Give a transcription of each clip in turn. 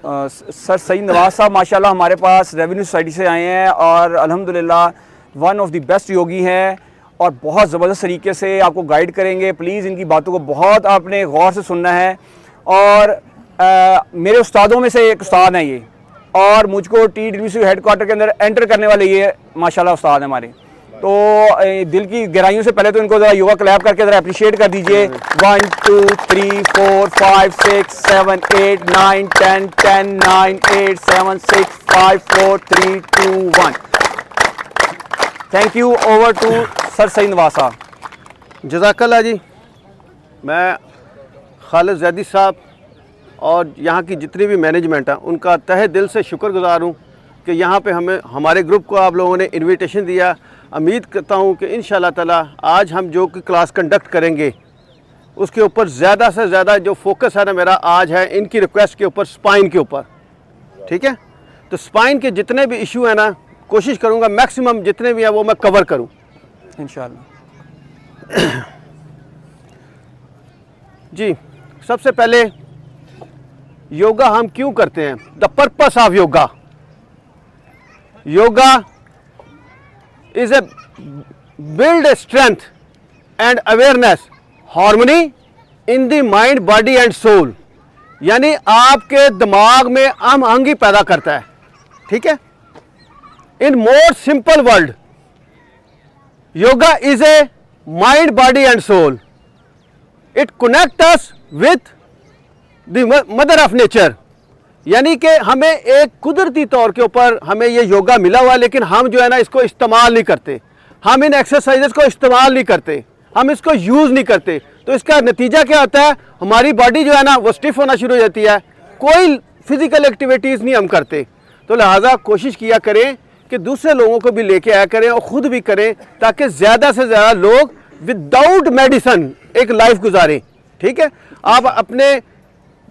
Sir Saeed Nawaz साहब माशाल्लाह हमारे पास रेवेन्यू सोसाइटी से आए हैं और अल्हम्दुलिल्लाह वन ऑफ द बेस्ट योगी हैं और बहुत ज़बरदस्त तरीके से आपको गाइड करेंगे। प्लीज़ इनकी बातों को बहुत आपने गौर से सुनना है और मेरे उस्तादों में से एक उस्ताद हैं ये और मुझको TWC हेडक्वार्टर के अंदर एंटर करने वाले ये माशाल्लाह उस्ताद हैं हमारे। तो दिल की गहराइयों से पहले तो इनको ज़रा योगा क्लैप करके ज़रा अप्रिशिएट कर दीजिए। 1 2 3 4 5 6 7 8 9 10 10 9 8 7 6 5 4 3 2 1। Thank you. Over to sir Saeed Nawaz साहब। जज़ाकल्लाह जी। मैं खालिद ज़ैदी साहब और यहाँ की जितनी भी मैनेजमेंट है उनका तहे दिल से शुक्रगुज़ार हूँ कि यहाँ पे हमारे ग्रुप को आप लोगों ने इनविटेशन दिया। उम्मीद करता हूँ कि इंशाल्लाह ताला आज हम जो कि क्लास कंडक्ट करेंगे उसके ऊपर ज़्यादा से ज़्यादा जो फोकस है ना मेरा आज है इनकी रिक्वेस्ट के ऊपर, स्पाइन के ऊपर। ठीक है, तो स्पाइन के जितने भी इशू हैं ना कोशिश करूँगा मैक्सिमम जितने भी हैं वो मैं कवर करूँ इंशाल्लाह। जी, सबसे पहले योगा हम क्यों करते हैं? The purpose of yoga. Yoga is a build a strength and awareness harmony in the mind body and soul, यानी आपके दिमाग में आहंगी पैदा करता है। ठीक है, in more simple word yoga is a mind body and soul. It connect us with the mother of nature, यानी कि हमें एक कुदरती तौर के ऊपर हमें ये योगा मिला हुआ है लेकिन हम जो है ना इसको इस्तेमाल नहीं करते। हम इन एक्सरसाइजेस को इस्तेमाल नहीं करते, हम इसको यूज़ नहीं करते। तो इसका नतीजा क्या होता है? हमारी बॉडी जो है ना वो स्टिफ होना शुरू हो जाती है, कोई फिज़िकल एक्टिविटीज़ नहीं हम करते। तो लिहाजा कोशिश किया करें कि दूसरे लोगों को भी लेके आया करें और ख़ुद भी करें ताकि ज़्यादा से ज़्यादा लोग विदाउट मेडिसन एक लाइफ गुजारें। ठीक है, आप अपने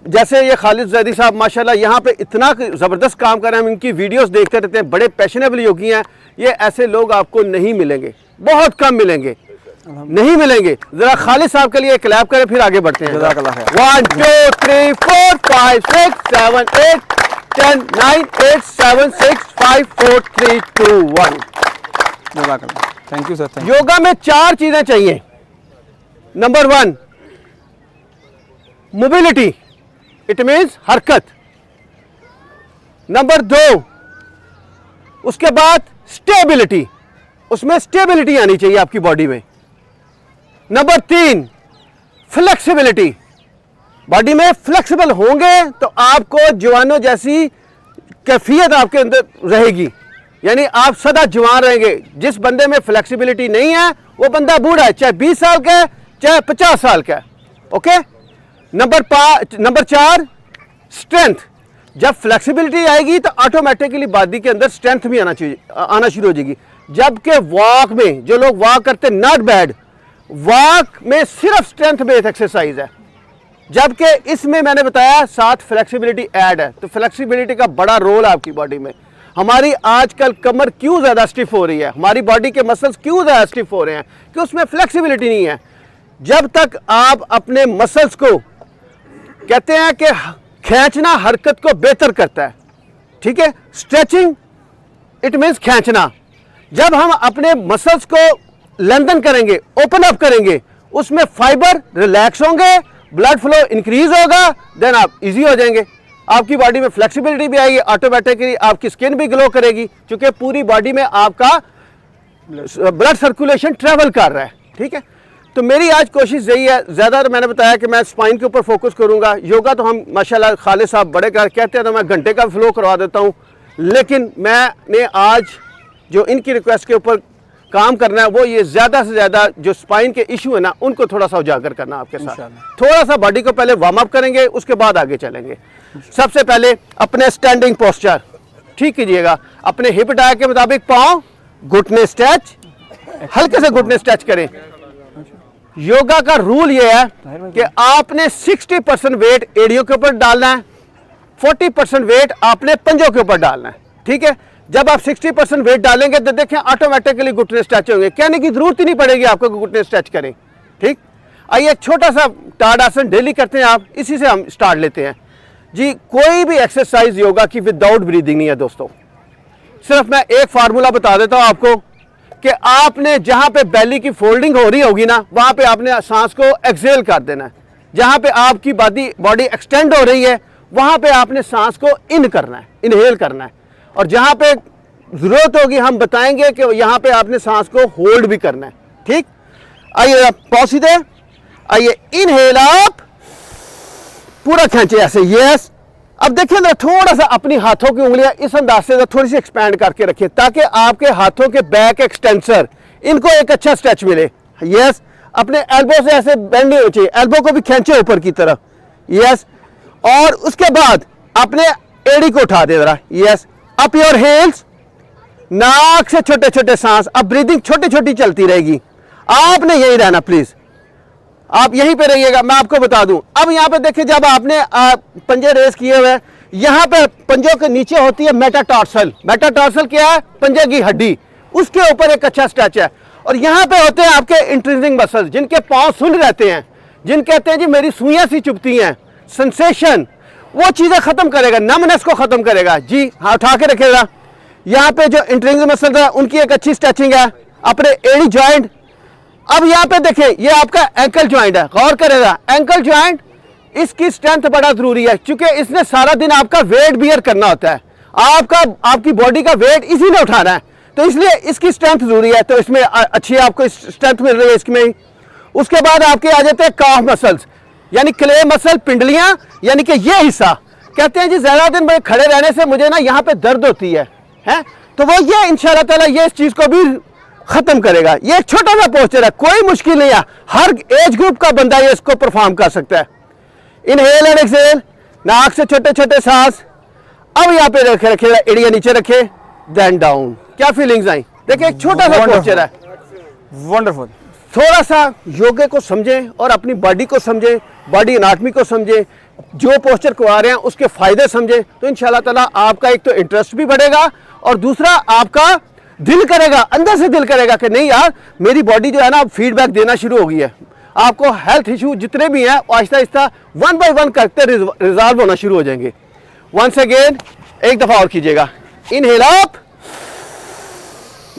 जैसे ये खालिद ज़ैदी साहब माशाल्लाह यहाँ पे इतना ज़बरदस्त काम कर रहे हैं, हम इनकी वीडियोस देखते रहते हैं, बड़े पैशनेबल योगी हैं। ये ऐसे लोग आपको नहीं मिलेंगे, बहुत कम मिलेंगे, नहीं मिलेंगे। ज़रा खालिद साहब के लिए क्लैप करें फिर आगे बढ़ते हैं। 1 2 3 4 5 6 7 8 10 9 8 7 6 5 4 3 2 1। Thank you sir. योगा में 4 चीज़ें चाहिए। नंबर 1 मोबिलिटी, इट मीन्स हरकत। नंबर 2 उसके बाद स्टेबिलिटी, उसमें स्टेबिलिटी आनी चाहिए आपकी बॉडी में। नंबर 3 फ्लेक्सिबिलिटी, बॉडी में फ्लेक्सिबल होंगे तो आपको जवानों जैसी कैफियत आपके अंदर रहेगी, यानी आप सदा जवान रहेंगे। जिस बंदे में फ्लेक्सिबिलिटी नहीं है वो बंदा बूढ़ा है, चाहे 20 साल का है चाहे 50 साल का है। ओके। Number 4 strength. जब फ्लेक्सिबिलिटी आएगी तो ऑटोमेटिकली बॉडी के अंदर स्ट्रेंथ भी आना शुरू हो जाएगी। जबकि वॉक में जो लोग वॉक करते नॉट बैड, वॉक में सिर्फ स्ट्रेंथ बेस्ड एक्सरसाइज है, जबकि इसमें मैंने बताया साथ फ्लेक्सिबिलिटी ऐड है। तो फ्लेक्सिबिलिटी का बड़ा रोल है आपकी बॉडी में। हमारी आजकल कमर क्यों ज़्यादा स्टिफ हो रही है, हमारी बॉडी के मसल्स क्यों ज़्यादा स्टिफ हो रहे हैं? कि उसमें फ्लेक्सिबिलिटी नहीं है। जब तक आप अपने मसल्स को कहते हैं कि खींचना हरकत को बेहतर करता है। ठीक है, स्ट्रेचिंग इट मीन्स खींचना। जब हम अपने मसल्स को लेंथन करेंगे, ओपन अप करेंगे, उसमें फाइबर रिलैक्स होंगे, ब्लड फ्लो इंक्रीज होगा, देन आप इजी हो जाएंगे। आपकी बॉडी में फ्लेक्सिबिलिटी भी आएगी, ऑटोमेटिकली आपकी स्किन भी ग्लो करेगी क्योंकि पूरी बॉडी में आपका ब्लड सर्कुलेशन ट्रेवल कर रहा है। ठीक है, तो मेरी आज कोशिश यही है, ज़्यादा मैंने बताया कि मैं स्पाइन के ऊपर फोकस करूंगा। योगा तो हम माशाल्लाह खालिद साहब बड़े कहते हैं तो मैं घंटे का फ्लो करवा देता हूं, लेकिन मैंने आज जो इनकी रिक्वेस्ट के ऊपर काम करना है वो ये ज़्यादा से ज़्यादा जो स्पाइन के इशू है ना उनको थोड़ा सा उजागर करना आपके साथ। थोड़ा सा बॉडी को पहले वार्म अप करेंगे, उसके बाद आगे चलेंगे। सबसे पहले अपने स्टैंडिंग पोस्चर ठीक कीजिएगा, अपने हिप डाया के मुताबिक पाँव घुटने स्ट्रेच, हल्के से घुटने स्ट्रेच करें। योगा का रूल ये है कि आपने 60% वेट एड़ियों के ऊपर डालना है, 40% वेट आपने पंजों के ऊपर डालना है, ठीक है। जब आप 60% वेट डालेंगे तो देखें ऑटोमेटिकली घुटने स्ट्रेच होंगे, कहने की जरूरत ही नहीं पड़ेगी आपको घुटने स्ट्रेच करें, ठीक। आइए एक छोटा सा ताड़ासन डेली करते हैं आप, इसी से हम स्टार्ट लेते हैं जी। कोई भी एक्सरसाइज योगा की विदाउट ब्रीदिंग नहीं है दोस्तों। सिर्फ मैं एक फार्मूला बता देता हूं आपको कि आपने जहां पे बेली की फोल्डिंग हो रही होगी ना, वहां पे आपने सांस को एक्सेल कर देना है। जहां पे आपकी बॉडी एक्सटेंड हो रही है वहां पे आपने सांस को इन करना है, इनहेल करना है। और जहां पे जरूरत होगी हम बताएंगे कि यहां पे आपने सांस को होल्ड भी करना है, ठीक। आइए आप पॉज दे, आइए इनहेल आप पूरा खींचे ऐसे, यस। अब देखिए ना थोड़ा सा अपनी हाथों की उंगलियां इस अंदाज से थोड़ी सी एक्सपैंड करके रखिए ताकि आपके हाथों के बैक एक्सटेंसर इनको एक अच्छा स्ट्रेच मिले, यस। अपने एल्बो से ऐसे बेंड नहीं होना चाहिए, एल्बो को भी खींचे ऊपर की तरफ, यस। और उसके बाद अपने एड़ी को उठा दे जरा, यस। अप योर हेल्स, नाक से छोटे छोटे सांस, अब ब्रीदिंग छोटी छोटी चलती रहेगी, आपने यही रहना प्लीज, आप यहीं पे रहिएगा। मैं आपको बता दूं, अब यहाँ पे देखिए जब आपने पंजे रेस किए हुए, यहाँ पे पंजों के नीचे होती है मेटाटार्सल। मेटाटार्सल क्या है? पंजे की हड्डी, उसके ऊपर एक अच्छा स्ट्रेच है। और यहाँ पे होते हैं आपके इंट्रिंसिक मसल्स, जिनके पांव सुन रहते हैं, जिन कहते हैं जी मेरी सुइयां सी चुभती हैं, सेंसेशन, वो चीजें खत्म करेगा, नमनेस को खत्म करेगा जी। हाँ उठा के रखेगा। यहाँ पे जो इंट्रिंसिक मसल्स है उनकी एक अच्छी स्ट्रेचिंग है, अपने एड़ी ज्वाइंट। अब यहाँ पे देखें ये आपका एंकल ज्वाइंट है, गौर करेगा, एंकल ज्वाइंट, इसकी स्ट्रेंथ बड़ा जरूरी है क्योंकि इसने सारा दिन आपका वेट बियर करना होता है, आपकी बॉडी का वेट इसी ने उठाना है, तो इसलिए इसकी स्ट्रेंथ जरूरी है। तो इसमें अच्छी आपको स्ट्रेंथ मिल रही है इसमें ही। उसके बाद आपके आ जाते हैं काफ मसल्स, यानी क्ले मसल, पिंडलियां, यानी कि ये हिस्सा। कहते हैं जी ज्यादा दिन में खड़े रहने से मुझे ना यहाँ पे दर्द होती है, तो वो ये इंशाल्लाह ताला ये इस चीज को भी खत्म करेगा। ये एक छोटा सा पोस्चर है, कोई मुश्किल नहीं है, हर एज ग्रुप का बंदा ये इसको परफॉर्म कर सकता है। इनहेल एंड एक्सहेल, नाक से छोटे छोटे सांस। अब यहाँ पे रखेगा, एड़ियां नीचे रखे, देन डाउन। क्या फीलिंग्स आई? देखिए एक छोटा सा पोस्चर है, वंडरफुल। थोड़ा सा योगे को समझें और अपनी बॉडी को समझें, बॉडी एनाटमी को समझें, जो पोस्चर को आ रहे हैं उसके फायदे समझें, तो इंशाल्लाह ताला आपका एक तो इंटरेस्ट भी बढ़ेगा और दूसरा आपका दिल करेगा, अंदर से दिल करेगा कि नहीं यार मेरी बॉडी जो है ना अब फीडबैक देना शुरू हो गई है। आपको हेल्थ इशू जितने भी हैं Aahista Aahista one by one करते रिजॉल्व होना शुरू हो जाएंगे। वंस अगेन एक दफा और कीजिएगा, inhale up,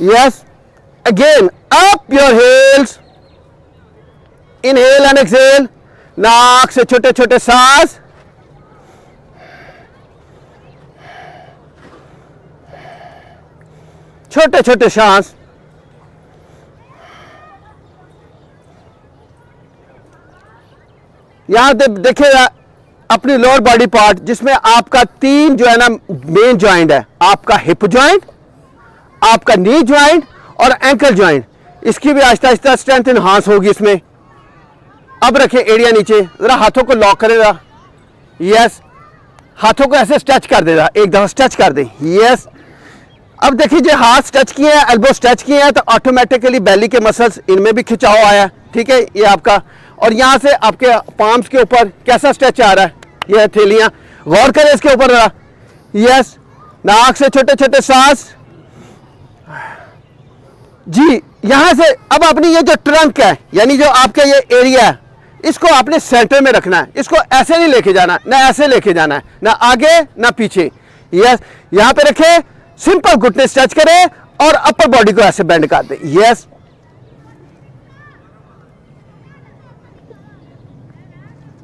yes, again up your heels, inhale and exhale, नाक से छोटे छोटे सांस, छोटे छोटे सांस। यहां देखिएगा अपनी लोअर बॉडी पार्ट, जिसमें आपका तीन जो है ना मेन ज्वाइंट है, आपका हिप ज्वाइंट, आपका नी ज्वाइंट और एंकल ज्वाइंट। इसकी भी आहिस्ता आहिस्ता स्ट्रेंथ इनहांस होगी इसमें। अब रखें एड़ियां नीचे, जरा हाथों को लॉक करेगा, यस, हाथों को ऐसे स्ट्रेच कर देगा, एक दफा स्ट्रेच कर दे, यस। अब देखिए जो हाथ स्ट्रेच किए हैं, एल्बो स्ट्रेच किए हैं, तो ऑटोमेटिकली बेली के मसल्स इनमें भी खिंचाव आया, ठीक है, ये आपका। और यहाँ से आपके पाम्स के ऊपर कैसा स्ट्रेच आ रहा है, ये हथेलियां, गौर करें इसके ऊपर, यस। नाक से छोटे छोटे सांस जी। यहाँ से अब अपनी ये जो ट्रंक है, यानी जो आपका ये एरिया है, इसको आपने सेंटर में रखना है, इसको ऐसे नहीं लेके जाना, ना ऐसे लेके जाना है, ना आगे ना पीछे, यस। यहाँ पे रखे, सिंपल घुटने स्ट्रेच करें और अपर बॉडी को ऐसे बेंड कर दे, यस।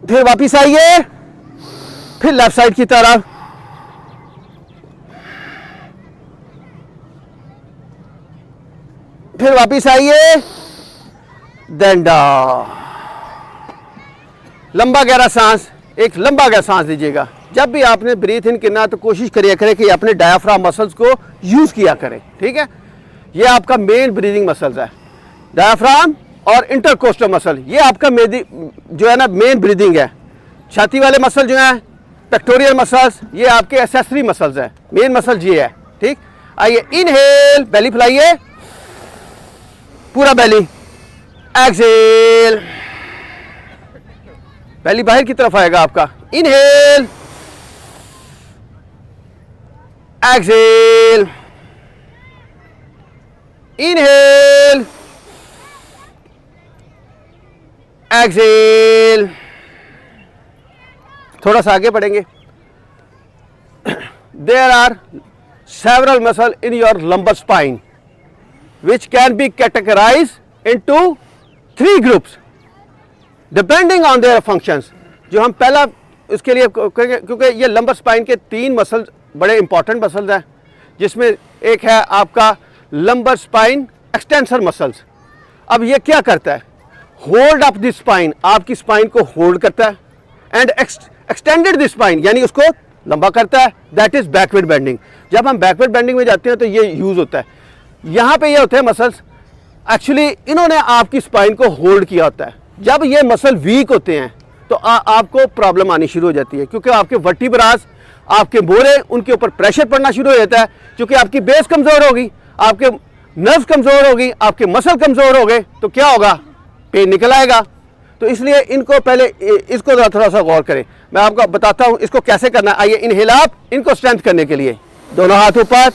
फिर वापिस आइए, फिर लेफ्ट साइड की तरफ, फिर वापिस आइए, देन डाउन। लंबा गहरा सांस, एक लंबा गहरा सांस लीजिएगा। जब भी आपने ब्रीथ इन करना तो कोशिश करिए करें कि अपने डायाफ्राम मसल्स को यूज किया करें, ठीक है। ये आपका मेन ब्रीदिंग मसल्स है, डायाफ्राम और इंटरकोस्टल मसल, ये आपका जो है ना मेन ब्रीदिंग है। छाती वाले मसल जो हैं पेक्टोरियल मसल्स, ये आपके एसेसरी मसल्स हैं, मेन मसल्स ये है। ठीक, आइए इनहेल, बेली फैलाइए, पूरा बेली, एक्सेल, बेली बाहर की तरफ आएगा आपका, इनहेल, एक्सेल, इनहेल, एक्सेल। थोड़ा सा आगे बढ़ेंगे। There are several muscle in your lumbar spine which can be categorized into 3 groups depending on their functions। जो हम पहला इसके लिए कहेंगे, क्योंकि ये लंबर स्पाइन के 3 मसल्स बड़े इंपॉर्टेंट मसल्स हैं, जिसमें एक है आपका लंबर स्पाइन एक्सटेंसर मसल्स। अब ये क्या करता है? होल्ड अप द स्पाइन, आपकी स्पाइन को होल्ड करता है, एंड एक्सटेंडेड द स्पाइन यानी उसको लंबा करता है, दैट इज बैकवर्ड बेंडिंग। जब हम बैकवर्ड बेंडिंग में जाते हैं तो ये यूज होता है। यहाँ पे ये होते हैं मसल्स, एक्चुअली इन्होंने आपकी स्पाइन को होल्ड किया होता है। जब ये मसल वीक होते हैं तो आपको प्रॉब्लम आनी शुरू हो जाती है, क्योंकि आपके वर्टिब्रास, आपके मोरे, उनके ऊपर प्रेशर पड़ना शुरू हो जाता है, क्योंकि आपकी बेस कमज़ोर होगी, आपके नर्व कमज़ोर होगी, आपके मसल कमज़ोर हो गए तो क्या होगा? पेन निकल आएगा। तो इसलिए इनको पहले इसको थोड़ा सा गौर करें। मैं आपको बताता हूँ इसको कैसे करना है। आइए इनहेल आप, इनको स्ट्रेंथ करने के लिए दोनों हाथ ऊपर,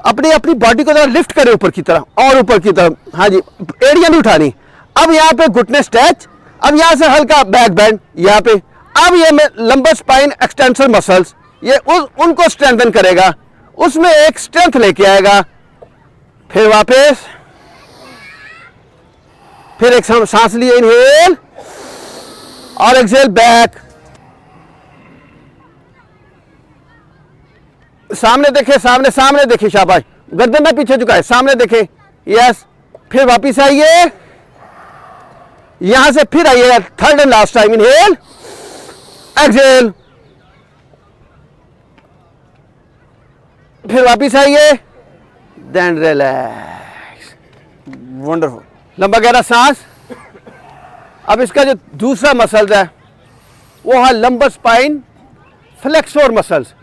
अपनी अपनी बॉडी को लिफ्ट करें ऊपर की तरफ और ऊपर की तरफ। हाँ जी, एड़ियां नहीं उठानी। अब यहाँ पे घुटने स्ट्रेच, अब यहाँ से हल्का बैक बेंड यहाँ पे। अब ये लंबर स्पाइन एक्सटेंसर मसल्स ये उनको स्ट्रेंथन करेगा, उसमें एक स्ट्रेंथ लेके आएगा। फिर वापस, फिर एक सांस लिए, इनहेल और एक्सेल, बैक, सामने देखे, सामने देखे, शाबाश, गर्दन में पीछे झुकाए, सामने देखे, यस। फिर वापिस आइए, यहां से फिर आइए, third and last time, inhale, exhale, फिर वापिस आइए, देन रिलैक्स। वंडरफुल, लंबा गहरा सांस। अब इसका जो दूसरा मसल्स है वो है lumbar spine flexor muscles,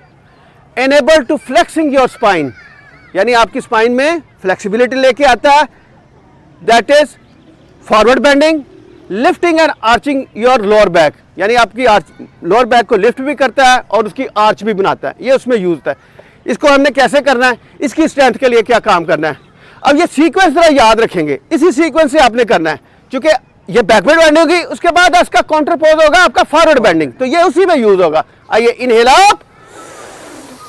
enable to flexing your spine, यानी आपकी स्पाइन में फ्लेक्सिबिलिटी लेके आता है। That is forward bending, lifting and arching your lower back, यानी आपकी लोअर बैक को लिफ्ट भी करता है और उसकी आर्च भी बनाता है, ये उसमें यूज होता है। इसको हमने कैसे करना है, इसकी स्ट्रेंथ के लिए क्या काम करना है। अब ये सीक्वेंस जरा याद रखेंगे, इसी सीक्वेंस से आपने करना है, क्योंकि ये बैकवर्ड बेंडिंग होगी, उसके बाद इसका काउंटर पोज होगा आपका फॉरवर्ड बेंडिंग, तो ये उसी में यूज होगा। आइए इनहेल अप,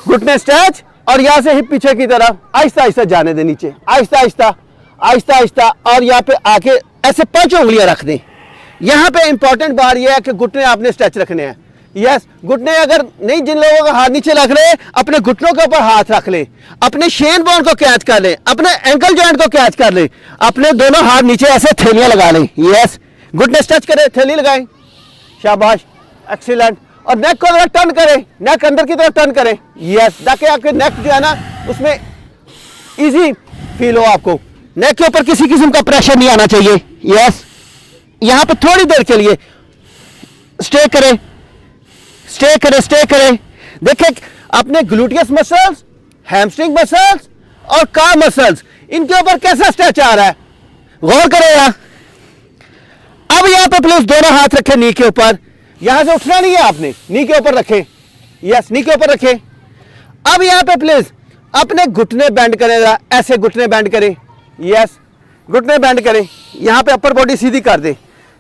घुटने स्ट्रेच, और यहां से हिप पीछे की तरफ आहिस्ता आहिस्ता जाने दे नीचे, आहिस्ता आहिस्ता आहिस्ता आहिस्ता, और यहाँ पे आके ऐसे 5 उंगलियां रख दें। यहाँ पे इंपॉर्टेंट बात यह है कि घुटने आपने स्ट्रेच रखने हैं। यस, घुटने अगर नहीं, जिन लोगों का हाथ नीचे रख रहे, अपने घुटनों के ऊपर हाथ रख ले, अपने शेन बोन को कैच कर ले, अपने एंकल जॉइंट को कैच कर ले, अपने दोनों हाथ नीचे ऐसे थैलियां लगा ले। यस, घुटने स्ट्रेच करें, थैली लगाएं, शाबाश, एक्सीलेंट। और नेक को जरा टर्न करें, नेक अंदर की तरफ टर्न करें। यस, ताकि आपके नेक जो है ना उसमें इजी फील हो, आपको नेक के ऊपर किसी किस्म का प्रेशर नहीं आना चाहिए। यस, यहां पे थोड़ी देर के लिए स्टे करें, स्टे करें, स्टे करें। देखें अपने ग्लूटियस मसल्स, हैमस्ट्रिंग मसल्स और का मसल्स, इनके ऊपर कैसा स्ट्रेच आ रहा है, गौर करें। यहां अब यहां पे प्लीज दोनों हाथ रखें नी के ऊपर, यहां से उठना नहीं है आपने, नी के ऊपर रखें। यस, नी के ऊपर रखें। अब यहां पे प्लीज अपने घुटने बेंड करें, ऐसे घुटने बेंड करें। यस, घुटने बेंड करें, यहां पे अपर बॉडी सीधी कर दें।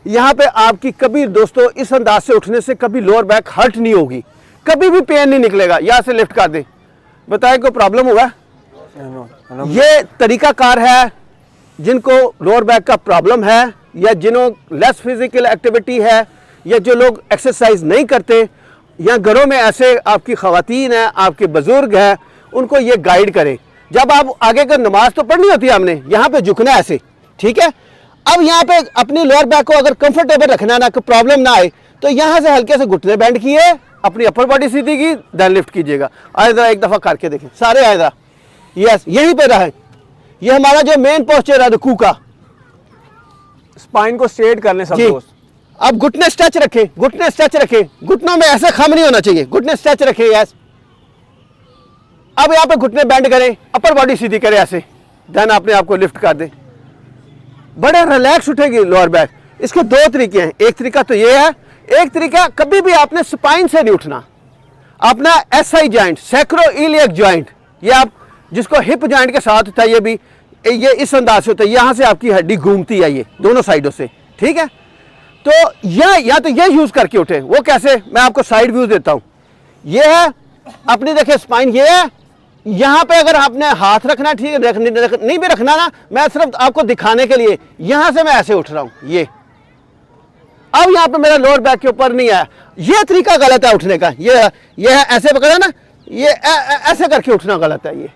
यहां पे आपकी कभी दोस्तों इस अंदाज से उठने से कभी लोअर बैक हर्ट नहीं होगी, कभी भी पेन नहीं निकलेगा। यहां से लिफ्ट कर दें। बताएं कोई प्रॉब्लम हुआ? ये तरीकाकार है जिनको लोअर बैक का प्रॉब्लम है, या जिन्हों लेस फिजिकल एक्टिविटी है, या जो लोग एक्सरसाइज नहीं करते, या घरों में ऐसे आपकी खवातीन हैं, आपके बुजुर्ग हैं, उनको ये गाइड करें। जब आप आगे कर नमाज तो पढ़नी होती है, हमने यहाँ पे झुकना है ऐसे, ठीक है। अब यहाँ पे अपनी लोअर बैक को अगर कंफर्टेबल रखना ना, कोई प्रॉब्लम ना आए, तो यहाँ से हल्के से घुटने बेंड किए, अपनी अपर बॉडी सीधी की, देन लिफ्ट कीजिएगा। आए जरा एक दफा करके देखें, सारे आए जरा। यस, यहीं पे रहे, ये हमारा जो मेन पोस्चर है रुकू का। स्पाइन को स्ट्रेट कर लें सब दोस्त। अब घुटने स्ट्रेच रखें, घुटने स्ट्रेच रखें, घुटनों में ऐसे खम नहीं होना चाहिए, घुटने स्ट्रेच रखें। यस, अब यहां पे घुटने बेंड करें, अपर बॉडी सीधी करें ऐसे, देन अपने आप को लिफ्ट कर दें, बड़े रिलैक्स उठेगी लोअर बैक। इसके दो तरीके हैं, एक तरीका तो ये है, एक तरीका कभी भी आपने स्पाइन से नहीं उठना, अपना एसआई जॉइंट, सैक्रोइलियक जॉइंट, ये आप जिसको हिप जॉइंट के साथ होता है, ये भी ये इस अंदाज से होता है, यहां से आपकी हड्डी घूमती है ये दोनों साइडों से, ठीक है। तो या तो ये यूज करके उठे, वो कैसे, मैं आपको साइड व्यू देता हूं। ये है अपनी, देखिए स्पाइन ये है, यहां पे अगर आपने हाथ रखना, ठीक है, नहीं भी रखना ना, मैं सिर्फ आपको दिखाने के लिए यहां से मैं ऐसे उठ रहा हूं ये। अब यहां पे मेरा लोअर बैक के ऊपर नहीं आया, ये तरीका गलत है उठने का, ये है ऐसे पकड़ा ना, ये ऐसे करके उठना गलत है ये,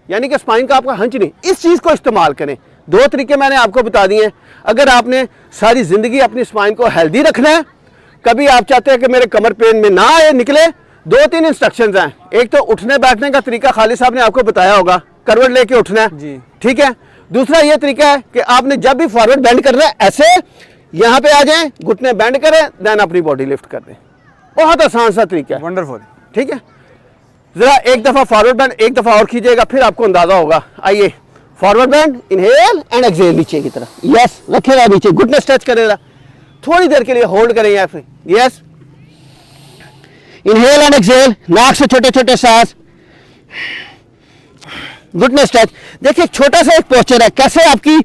यानी कि स्पाइन का आपका हंच नहीं। इस चीज को इस्तेमाल करें। दो तरीके मैंने आपको बता दिए हैं। अगर आपने सारी जिंदगी अपनी स्पाइन को हेल्दी रखना है, कभी आप चाहते हैं कि मेरे कमर पेन में ना आए निकले, दो तीन इंस्ट्रक्शंस हैं। एक तो उठने बैठने का तरीका खालिद साहब ने आपको बताया होगा, करवट लेके उठना है जी, ठीक है। दूसरा ये तरीका है कि आपने जब भी फॉरवर्ड बेंड करना है, ऐसे यहां पे आ जाएं, घुटने बेंड करें, देन अपनी बॉडी लिफ्ट कर दें। बहुत आसान सा तरीका है, वंडरफुल, ठीक है। जरा एक दफा फॉरवर्ड बेंड एक दफा और कीजिएगा, फिर आपको अंदाजा होगा। आइए, forward bend, inhale and exhale, नीचे की तरफ, यस, रखेगा नीचे, घुटने स्ट्रेच करेगा, थोड़ी देर के लिए होल्ड करें यहाँ पे, यस, इनहेल एंड एक्सहेल, नाक से छोटे छोटे सांस, घुटने स्ट्रेच। देखिए छोटा सा एक पोस्चर है, कैसे आपकी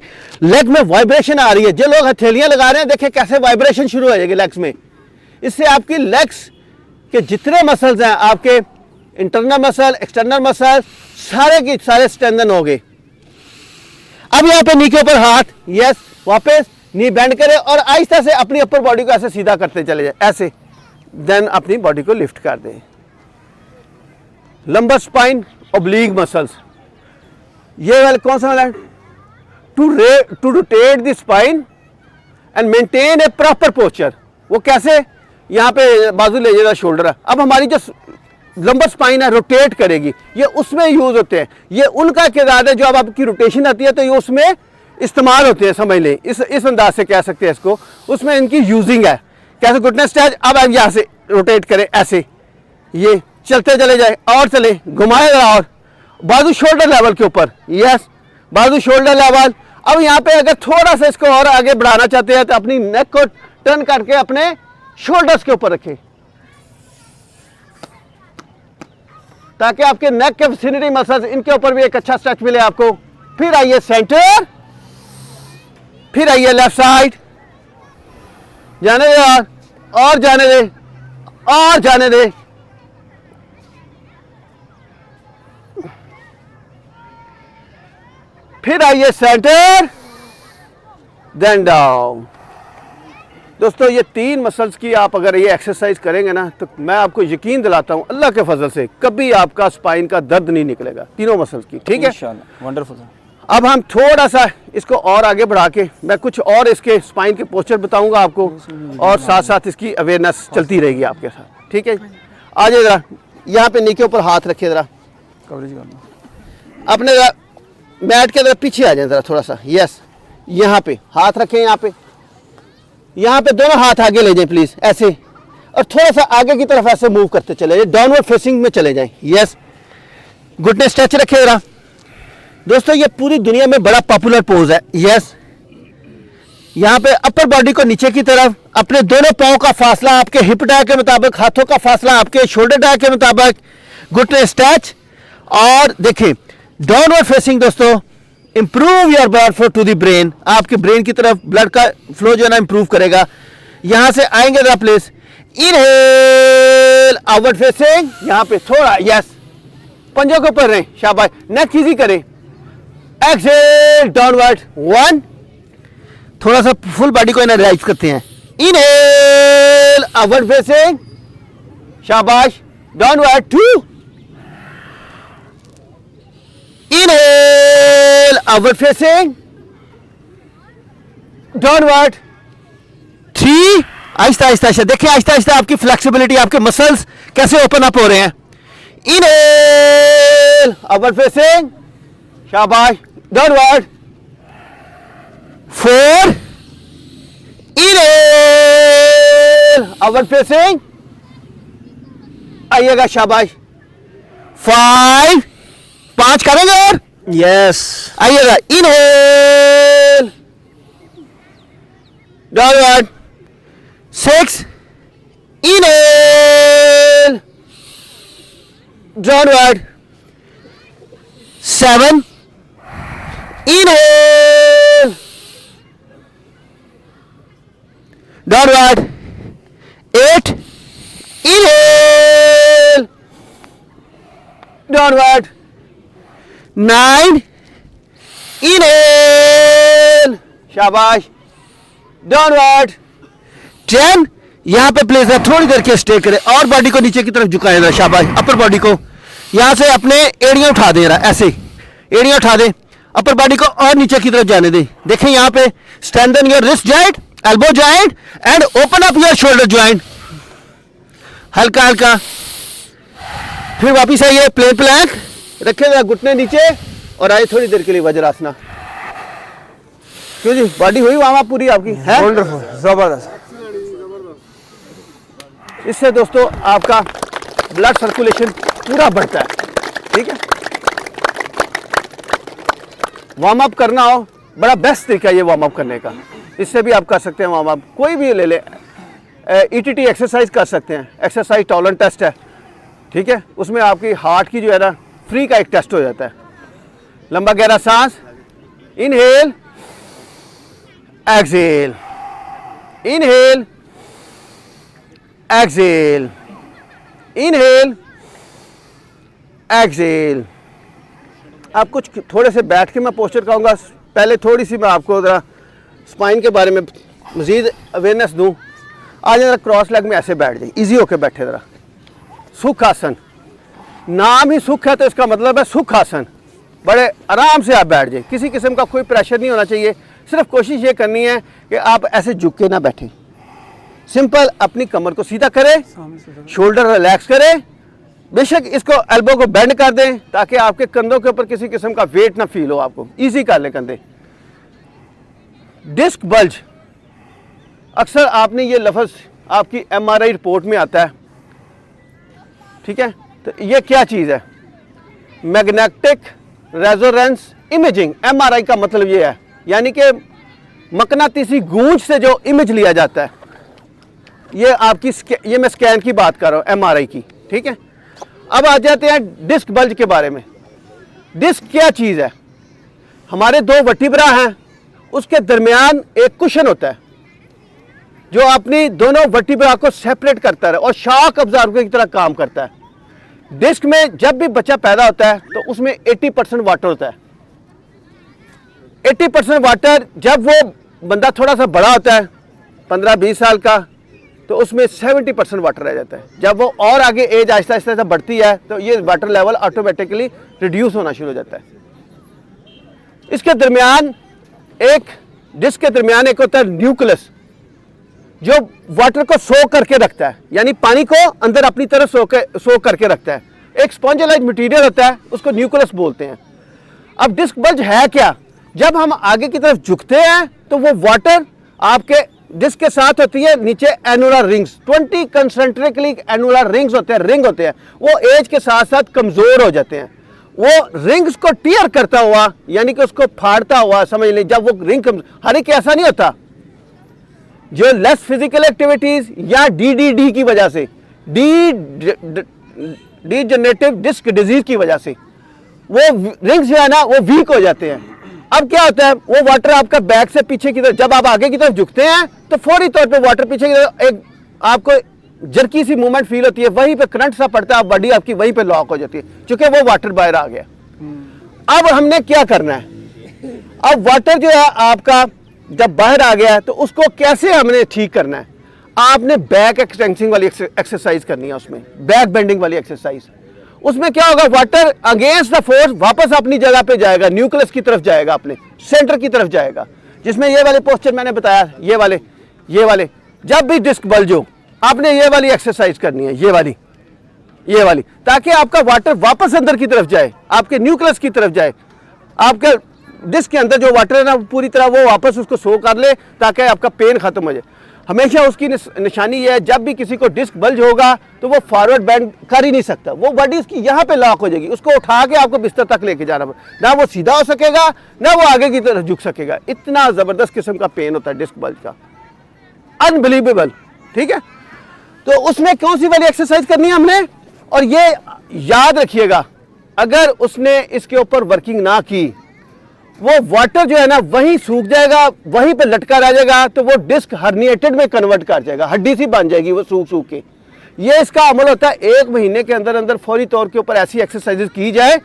लेग में वाइब्रेशन आ रही है। जो लोग हथेलियां लगा रहे हैं, देखिए कैसे वाइब्रेशन शुरू हो जाएगी लेग्स में। इससे आपकी लेग्स के जितने मसल्स हैं, आपके इंटरनल मसल, एक्सटर्नल मसल, सारे के सारे स्ट्रेंथन हो गए। अब यहाँ पे नी के ऊपर हाथ, यस, वापस नी बेंड करें और आहिस्ता से अपनी अपर बॉडी को ऐसे सीधा करते चले जाए, ऐसे, देन अपनी बॉडी को लिफ्ट कर दें। लंबर स्पाइन, ओब्लिक मसल्स, ये वाला कौन सा वाला है, to rotate the spine and maintain a proper posture. वो कैसे, यहाँ पे बाजू ले जाएगा शोल्डर है। अब हमारी जो लंबर स्पाइन है रोटेट करेगी, ये उसमें यूज होते हैं, ये उनका किरदार है। जो अब आपकी रोटेशन आती है तो ये उसमें इस्तेमाल होते हैं, समझ लें, इस अंदाज से कह सकते हैं इसको, उसमें इनकी यूजिंग है। कैसे, घुटने स्ट्रेच, अब आप यहाँ से रोटेट करें ऐसे, ये चलते चले जाए और चले, घुमाएगा और बाजू शोल्डर लेवल के ऊपर, यस, बाजू शोल्डर लेवल। अब यहाँ पे अगर थोड़ा सा इसको और आगे बढ़ाना चाहते हैं तो अपनी नेक को टर्न करके अपने शोल्डर्स के ऊपर रखें, ताकि आपके नेक के विसिनिटी मसल्स, इनके ऊपर भी एक अच्छा स्ट्रेच मिले आपको। फिर आइए सेंटर, फिर आइए लेफ्ट साइड, जाने दे यार, और जाने दे, और जाने दे, फिर आइए सेंटर, देन डाउन। दोस्तों ये तीन मसल्स की आप अगर ये एक्सरसाइज करेंगे ना, तो मैं आपको यकीन दिलाता हूं अल्लाह के फजल से कभी आपका स्पाइन का दर्द नहीं निकलेगा, तीनों मसल्स की, ठीक है। इंशाल्लाह, वंडरफुल। अब हम थोड़ा सा इसको और आगे बढ़ा के मैं कुछ और इसके स्पाइन के पोस्चर बताऊंगा आपको, और साथ साथ इसकी अवेयरनेस चलती रहेगी आपके साथ, ठीक है। आ जाए जरा, यहाँ पे नी के ऊपर हाथ रखे, जरा कवरेज करना, अपने जरा मैट के जरा पीछे आ जाए जरा थोड़ा सा, यस, यहाँ पे हाथ रखें, यहाँ पे दोनों हाथ आगे ले जाएं प्लीज, ऐसे, और थोड़ा सा आगे की तरफ ऐसे मूव करते चले जाए, डाउनवर्ड फेसिंग में चले जाएं, यस, घुटने स्ट्रेच रखे जरा। दोस्तों ये पूरी दुनिया में बड़ा पॉपुलर पोज है, यस, यहाँ पे अपर बॉडी को नीचे की तरफ, अपने दोनों पाँव का फासला आपके हिप डाय के मुताबिक, हाथों का फासला आपके शोल्डर डाय के मुताबिक, घुटने स्ट्रेच, और देखें डाउनवर्ड फेसिंग। दोस्तों improve your blood flow to the brain, आपके ब्रेन की तरफ ब्लड का फ्लो जो है ना इंप्रूव करेगा। यहां से आएंगे जरा प्लीज, इनहेल आउटवर्ड फेसिंग, यहां पे थोड़ा, यस, पंजों के ऊपर रहें, शाबाश, नेक इजी करें, एक्सहेल डाउनवर्ड, 1, थोड़ा सा फुल बॉडी को एनर्जाइज करते हैं, इनहेल आउटवर्ड फेसिंग, शाबाश, downward, 2, inhale outward facing, downward, 3, Aahista Aahista, देखिए आहिस्ता आहिस्ता आपकी फ्लेक्सिबिलिटी, आपके मसल्स कैसे ओपन अप हो रहे हैं। इनहेल आउटवर्ड फेसिंग, शाबाश,4, इनहेल इनहेल, आउटवर्ड फेसिंग, आइएगा, शाबाश। 5 5 करेंगे और यस, आइएगा, inhale, downward, 6, inhale, downward, 7, inhale, downward, 8, inhale, downward, 9, inhale, शाबाश, डाउनवर्ड, 10, यहां पे प्लेस है, थोड़ी देर के स्टे करें और बॉडी को नीचे की तरफ झुकाएं जरा, शाबाश, अपर बॉडी को यहां से अपने एड़ियां उठा दें, रहा ऐसे एड़ियां उठा दें, अपर बॉडी को और नीचे की तरफ जाने दें। देखें यहां पे strengthen your wrist joint, elbow joint and open up your shoulder joint, हल्का हल्का। फिर वापिस आइए, प्लेन प्लैंक रखें, घुटने नीचे और आइए थोड़ी देर के लिए वज्रासना। क्यों जी, बॉडी हुई वहां पूरी आपकी है, वंडरफुल, जबरदस्त। इससे दोस्तों आपका ब्लड सर्कुलेशन पूरा बढ़ता है, ठीक है। वार्म अप करना हो, बड़ा बेस्ट तरीका ये वार्म अप करने का। इससे भी आप कर सकते हैं वार्म अप, कोई भी ले ले, ईटीटी एक्सरसाइज कर सकते हैं, एक्सरसाइज टॉलरेंस टेस्ट है, ठीक है। उसमें आपकी हार्ट की जो है ना फ्री का एक टेस्ट हो जाता है। लंबा गहरा सांस, inhale, exhale, inhale, exhale, inhale, exhale. आप कुछ थोड़े से बैठ के मैं पोस्चर कहूँगा, पहले थोड़ी सी मैं आपको ज़रा स्पाइन के बारे में मज़ीद अवेयरनेस दूँ। आज ज़रा क्रॉस लेग में ऐसे बैठ जाइए, इजी होके बैठे ज़रा, सुख आसन, नाम ही सुख है तो इसका मतलब है सुख आसन। बड़े आराम से आप बैठ जाइए, किसी किस्म का कोई प्रेशर नहीं होना चाहिए, सिर्फ कोशिश ये करनी है कि आप ऐसे झुक के ना बैठें, सिंपल अपनी कमर को सीधा करें, शोल्डर रिलैक्स करें, बेशक इसको एल्बो को बेंड कर दें ताकि आपके कंधों के ऊपर किसी किस्म का वेट ना फील हो, आपको इजी कर ले कंधे। डिस्क बल्ज, अक्सर आपने ये लफ्ज़ आपकी एमआरआई रिपोर्ट में आता है, ठीक है। तो ये क्या चीज़ है, मैग्नेटिक रेजोनेंस इमेजिंग, एमआरआई का मतलब ये है, यानी कि मकनातीसी गूंज से जो इमेज लिया जाता है, ये आपकी ये मैं स्कैन की बात कर रहा हूँ, एमआरआई की, ठीक है। अब आ जाते हैं डिस्क बल्ज के बारे में। डिस्क क्या चीज़ है, हमारे दो वर्टिब्रा हैं, उसके दरमियान एक कुशन होता है जो अपनी दोनों वर्टिब्रा को सेपरेट करता है और शॉक अब्जॉर्बर की तरह काम करता है। डिस्क में जब भी बच्चा पैदा होता है तो उसमें 80% वाटर होता है। 80% वाटर, जब वो बंदा थोड़ा सा बड़ा होता है 15-20 साल का, तो उसमें 70% वाटर रह जाता है। जब वो और आगे एज आहिस्ता आहिस्ता बढ़ती है तो ये वाटर लेवल ऑटोमेटिकली रिड्यूस होना शुरू हो जाता है। इसके दरमियान एक डिस्क के दरमियान एक होता है न्यूक्लियस, जो वाटर को सोक करके रखता है, यानी पानी को अंदर अपनी तरफ सोक करके रखता है। एक स्पॉन्ज मटीरियल होता है, उसको न्यूक्लियस बोलते हैं। अब डिस्क बल्ज है क्या, जब हम आगे की तरफ झुकते हैं तो वो वाटर आपके डिस्क के साथ होती है नीचे annular rings, 20 concentrically annular rings होते हैं, रिंग होते हैं, वो एज के साथ साथ कमजोर हो जाते हैं। वो रिंग्स को टीयर करता हुआ, यानी कि उसको फाड़ता हुआ, समझ लें, जब वो रिंग हर एक ऐसा नहीं होता, जो लेस फिजिकल एक्टिविटीज या डीडीडी की वजह से, डीजनरेटिव डिस्क डिजीज की वजह से वो रिंग्स जो है ना वो वीक हो जाते हैं। अब क्या होता है, वो वाटर आपका बैक से पीछे की तरफ, जब आप आगे की तरफ झुकते हैं तो फौरी तौर पे वाटर पीछे की तरफ एक आपको जर्की सी मूवमेंट फील होती है, वहीं पे करंट सा पड़ता है, बॉडी आपकी वहीं पे लॉक हो जाती है, क्योंकि वो वाटर बाहर आ गया। अब हमने क्या करना है, अब वाटर जो है आपका जब बाहर आ गया है तो उसको कैसे हमने ठीक करना है। आपने बैक एक्सटेंसिंग वाली एक्सरसाइज करनी है, उसमें बैक बेंडिंग वाली एक्सरसाइज। उसमें क्या होगा, वाटर अगेंस्ट द फोर्स वापस अपनी जगह पे जाएगा, न्यूक्लियस की तरफ जाएगा, अपने सेंटर की तरफ जाएगा, जिसमें ये वाले पोस्चर मैंने बताया, ये वाले जब भी डिस्क बल्ज हो आपने ये वाली एक्सरसाइज करनी है, ये वाली, ताकि आपका वाटर वापस अंदर की तरफ जाए, आपके न्यूक्लियस की तरफ जाए, आपके डिस्क के अंदर जो वाटर है ना पूरी तरह वो वापस उसको सो कर ले, ताकि आपका पेन खत्म हो जाए। हमेशा उसकी निशानी ये है, जब भी किसी को डिस्क बल्ज होगा तो वो फॉरवर्ड बेंड कर ही नहीं सकता, वो बॉडी उसकी यहाँ पे लॉक हो जाएगी, उसको उठा के आपको बिस्तर तक लेके जाना पड़ेगा, ना वो सीधा हो सकेगा ना वो आगे की तरफ झुक सकेगा। इतना ज़बरदस्त किस्म का पेन होता है डिस्क बल्ज का, अनबिलीवेबल। ठीक है, तो उसमें कौन सी वाली एक्सरसाइज करनी है हमने, और ये याद रखिएगा, अगर उसने इसके ऊपर वर्किंग ना की, वो वाटर जो है ना वहीं सूख जाएगा, वहीं पे लटका रह जाएगा, तो वो डिस्क हर्निएटेड में कन्वर्ट कर जाएगा, हड्डी सी बन जाएगी वो सूख सूख के। ये इसका अमल होता है, 1 महीने के अंदर अंदर फौरी तौर के ऊपर ऐसी एक्सरसाइजेज की जाए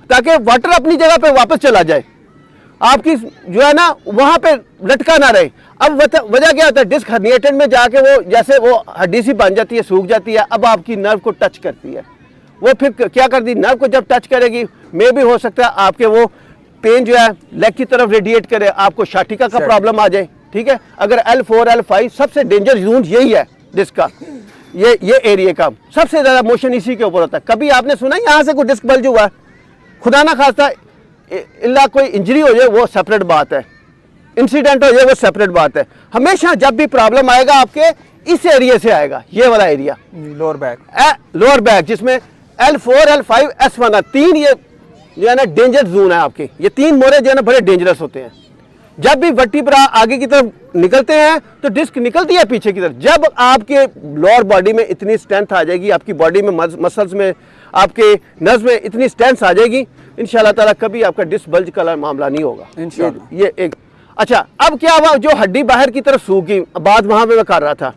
ताकि वाटर अपनी जगह पे वापस चला जाए, आपकी जो है ना वहां पे लटका ना रहे। अब वजह क्या होता है, डिस्क हर्निएटेड में जाके वो जैसे वो हड्डी सी बन जाती है, सूख जाती है, अब आपकी नर्व को टच करती है, वो फिर क्या करती है, नर्व को जब टच करेगी, मे भी हो सकता है आपके वो पेन जो है लेग की तरफ रेडिएट करे, आपको शाटिका का प्रॉब्लम आ जाए। ठीक है, अगर L4 L5 सबसे डेंजर जोन यही है डिस्क का, ये एरिया का सबसे ज्यादा मोशन इसी के ऊपर होता है। कभी आपने सुना यहाँ से कोई डिस्क बल्ज हुआ है? खुदा ना खास्ता इल्ला कोई इंजरी हो जाए वो सेपरेट बात है, इंसिडेंट हो जाए वो सेपरेट बात है। हमेशा जब भी प्रॉब्लम आएगा आपके इस एरिया से आएगा, ये वाला एरिया लोअर बैक जिसमें L4 L5 S1 है, 3 ये जो है ना डेंजर जोन है आपके, ये 3 मोरे जो है ना बड़े डेंजरस होते हैं। जब भी वर्टिब्रा आगे की तरफ निकलते हैं तो डिस्क निकलती है पीछे की तरफ। जब आपके लोअर बॉडी में इतनी स्ट्रेंथ आ जाएगी, आपकी बॉडी में मसल्स में, आपके नर्व्स में इतनी स्ट्रेंथ आ जाएगी, इंशाल्लाह ताला कभी आपका डिस्क बल्ज का मामला नहीं होगा इंशाल्लाह। ये एक अच्छा, अब क्या हुआ, जो हड्डी बाहर की तरफ सूख गई, बात वहां पे मैं कर रहा था,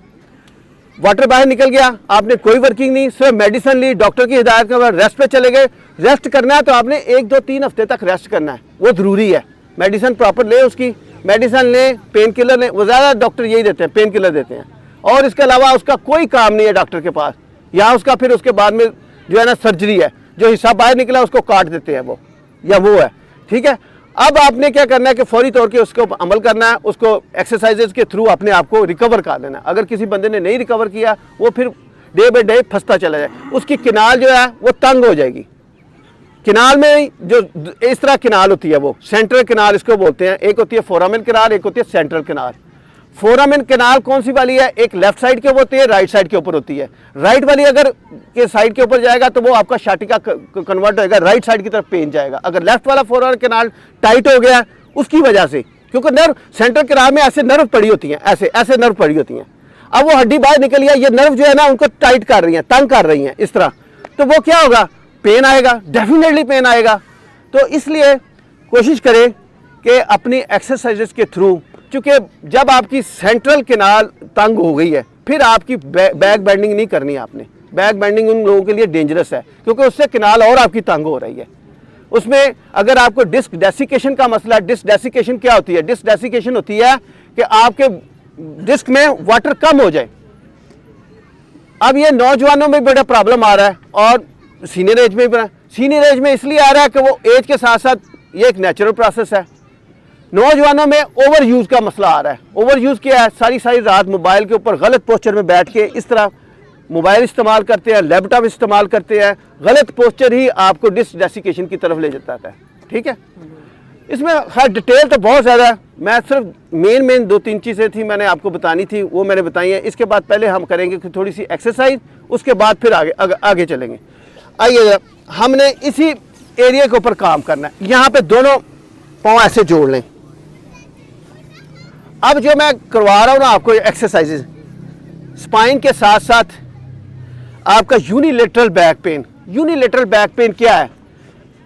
वाटर बाहर निकल गया, आपने कोई वर्किंग नहीं, सिर्फ मेडिसिन ली, डॉक्टर की हिदायत के बाद रेस्ट पे चले गए। रेस्ट करना है तो आपने 1 2 3 हफ्ते तक रेस्ट करना है, वो ज़रूरी है। मेडिसिन प्रॉपर ले, उसकी मेडिसिन ले, पेन किलर ले, वो ज़्यादा डॉक्टर यही देते हैं, पेन किलर देते हैं, और इसके अलावा उसका कोई काम नहीं है डॉक्टर के पास। यहाँ उसका फिर उसके बाद में जो है ना सर्जरी है, जो हिस्सा बाहर निकला उसको काट देते हैं वो, या वो है। ठीक है, अब आपने क्या करना है कि फौरी तौर पे उसको अमल करना है, उसको एक्सरसाइजेज के थ्रू अपने आप को रिकवर कर लेना है। अगर किसी बंदे ने नहीं रिकवर किया, वो फिर डे बाई डे फंसता चला जाए, उसकी किनाल जो है वो तंग हो जाएगी। किनाल में जो इस तरह किनाल होती है वो सेंट्रल किनाल इसको बोलते हैं, एक होती है फोरामेन किनाल, एक होती है सेंट्रल किनाल। फोरामेन किनाल कौन सी वाली है, एक लेफ्ट साइड के ऊपर होती है, राइट साइड के ऊपर होती है। राइट वाली अगर के साइड के ऊपर जाएगा तो वो आपका शाटिका कन्वर्ट होएगा, राइट साइड की तरफ पेन जाएगा। अगर लेफ्ट वाला फोरामेन किनाल टाइट हो गया उसकी वजह से, क्योंकि नर्व सेंट्रल किनाल में ऐसे नर्व पड़ी होती हैं, ऐसे नर्व पड़ी होती हैं। अब वो हड्डी बाहर निकल गया, ये नर्व जो है ना उनको टाइट कर रही है, तंग कर रही है इस तरह, तो वो क्या होगा, पेन आएगा, डेफिनेटली पेन आएगा। तो इसलिए कोशिश करें कि अपनी एक्सरसाइजेस के थ्रू, क्योंकि जब आपकी सेंट्रल किनाल तंग हो गई है, फिर आपकी बैक बेंडिंग नहीं करनी है आपने। बैक बेंडिंग उन लोगों के लिए डेंजरस है, क्योंकि उससे किनाल और आपकी तंग हो रही है। उसमें अगर आपको डिस्क डेसिकेशन का मसला, डिस्क डेसिकेशन क्या होती है, डिस्क डेसिकेशन होती है कि आपके डिस्क में वाटर कम हो जाए। अब ये नौजवानों में बड़ा प्रॉब्लम आ रहा है, और सीनियर एज में भी, सीनियर एज में इसलिए आ रहा है कि वो एज के साथ साथ ये एक नेचुरल प्रोसेस है। नौजवानों में ओवर यूज़ का मसला आ रहा है। ओवर यूज़ क्या है, सारी रात मोबाइल के ऊपर गलत पोस्चर में बैठ के इस तरह मोबाइल इस्तेमाल करते हैं, लैपटॉप इस्तेमाल करते हैं, गलत पोस्चर ही आपको डिस्क डेसिकेशन की तरफ ले जाता है। ठीक है, इसमें हर डिटेल तो बहुत ज़्यादा है, मैं सिर्फ मेन 2-3 चीज़ें थी मैंने आपको बतानी थी, वो मैंने बताई हैं। इसके बाद पहले हम करेंगे कि थोड़ी सी एक्सरसाइज, उसके बाद फिर आगे चलेंगे। आइए, हमने इसी एरिया के ऊपर काम करना है। यहाँ पे दोनों पाँव ऐसे जोड़ लें। अब जो मैं करवा रहा हूँ ना आपको एक्सरसाइजेज, स्पाइन के साथ साथ आपका unilateral back pain. Unilateral back pain क्या है,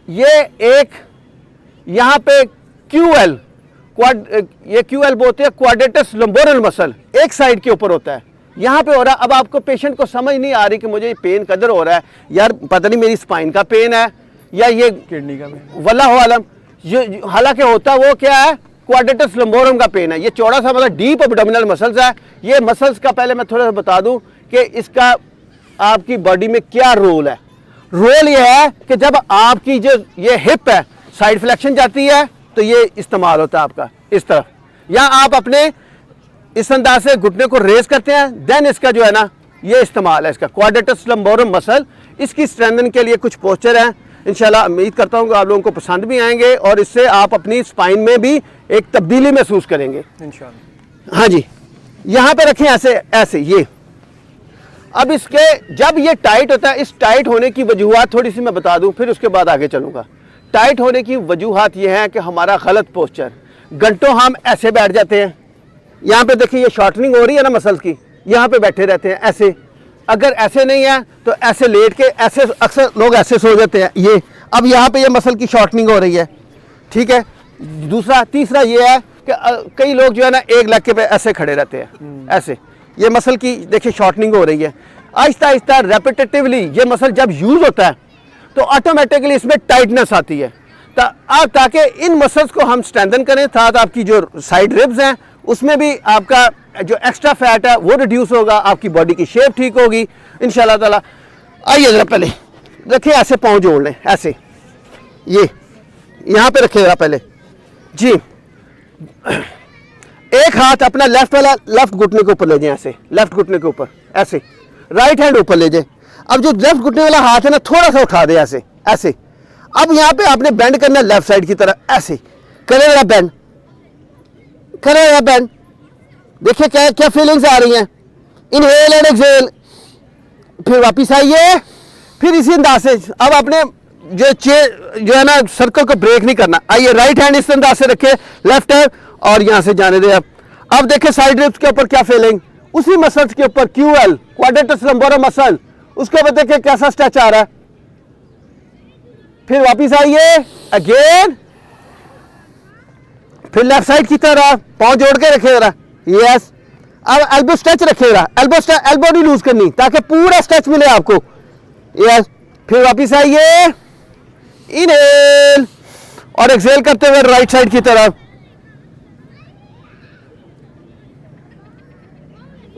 ये एक यहाँ पे QL ये QL बोलते हैं, क्वाड्रेटस लंबोरल मसल, एक साइड के ऊपर होता है, यहाँ पे हो रहा है। अब आपको पेशेंट को समझ नहीं आ रही कि मुझे ये पेन कदर हो रहा है, यार पता नहीं मेरी स्पाइन का पेन है या ये किडनी का पेन, वल्लाहु आलम। ये हालांकि होता वो क्या है, क्वाड्रेटस लंबोरम का पेन है। ये चौड़ा सा मतलब डीप एब्डोमिनल मसल्स है। ये मसल्स का पहले मैं थोड़ा सा बता दूं कि इसका आपकी बॉडी में क्या रोल है। रोल ये है कि जब आपकी जो ये हिप है साइड फ्लेक्शन जाती है तो ये इस्तेमाल होता है आपका इस तरफ, या आप अपने इस अंदाज से घुटने को रेज करते हैं, देन इसका जो है ना ये इस्तेमाल है इसका क्वाड्रेटस लंबोरम मसल। इसकी स्ट्रेंथन के लिए कुछ पोस्चर हैं, इंशाल्लाह उम्मीद करता हूँ कि आप लोगों को पसंद भी आएंगे और इससे आप अपनी स्पाइन में भी एक तब्दीली महसूस करेंगे इंशाल्लाह। हाँ जी, यहां पे रखें ऐसे ऐसे ये। अब इसके जब ये टाइट होता है, इस टाइट होने की वजूहात थोड़ी सी मैं बता दूं, फिर उसके बाद आगे चलूंगा। टाइट होने की वजूहात ये है कि हमारा गलत पोस्चर, घंटों हम ऐसे बैठ जाते हैं। यहाँ पे देखिए ये शॉर्टनिंग हो रही है ना मसल्स की, यहाँ पे बैठे रहते हैं ऐसे। अगर ऐसे नहीं है तो ऐसे लेट के ऐसे, अक्सर लोग ऐसे सो जाते हैं ये। अब यहाँ पे ये मसल की शॉर्टनिंग हो रही है, ठीक है। दूसरा तीसरा ये है कि कई लोग जो है ना एक लक्के पे ऐसे खड़े रहते हैं ऐसे, ये मसल की देखिए शॉर्टनिंग हो रही है। आहिस्ता आहिस्ता रेपिटेटिवली ये मसल जब यूज होता है तो ऑटोमेटिकली इसमें टाइटनेस आती है। ताकि इन मसल्स को हम स्ट्रेंथन करें, साथ आपकी जो साइड रिब्स हैं उसमें भी आपका जो एक्स्ट्रा फैट है वो रिड्यूस होगा, आपकी बॉडी की शेप ठीक होगी इंशाल्लाह ताला। आइए जरा पहले रखिए ऐसे, पाँव जोड़ लें ऐसे, ये यहाँ पे रखिए जरा पहले जी। एक हाथ अपना लेफ्ट वाला लेफ्ट घुटने के ऊपर ले जाए ऐसे, लेफ्ट घुटने के ऊपर ऐसे, राइट हैंड ऊपर ले जाए। अब जो लेफ्ट घुटने वाला हाथ है ना थोड़ा सा उठा दे ऐसे ऐसे। अब यहाँ पे आपने बेंड करना है लेफ्ट साइड की तरफ ऐसे, करेगा बेंड, करेगा बेंड। देखिए क्या क्या फीलिंग्स आ रही हैं। इनहेल एंड एक्सहेल, फिर वापिस आइए, फिर इसी अंदाज से अब आपने जो है ना सर्कल को ब्रेक नहीं करना। आइए राइट हैंड इस अंदाज से रखे, लेफ्ट हैंड और यहां से जाने दे। अब देखिए साइड रिब्स के ऊपर क्या फीलिंग, उसी मसल्स के ऊपर क्यूएल क्वाड्रेटस लंबोरम मसल, उसके ऊपर देखिए कैसा स्ट्रेच आ रहा है। फिर वापिस आइए अगेन, फिर लेफ्ट साइड की तरह पांव जोड़ के रखे जरा, यस। अब एल्बो स्ट्रेच रखे जरा, एल्बो नहीं लूज करनी ताकि पूरा स्ट्रेच मिले आपको, यस। फिर वापिस आइए, इनहेल और एक्सहेल करते हुए राइट साइड की तरफ।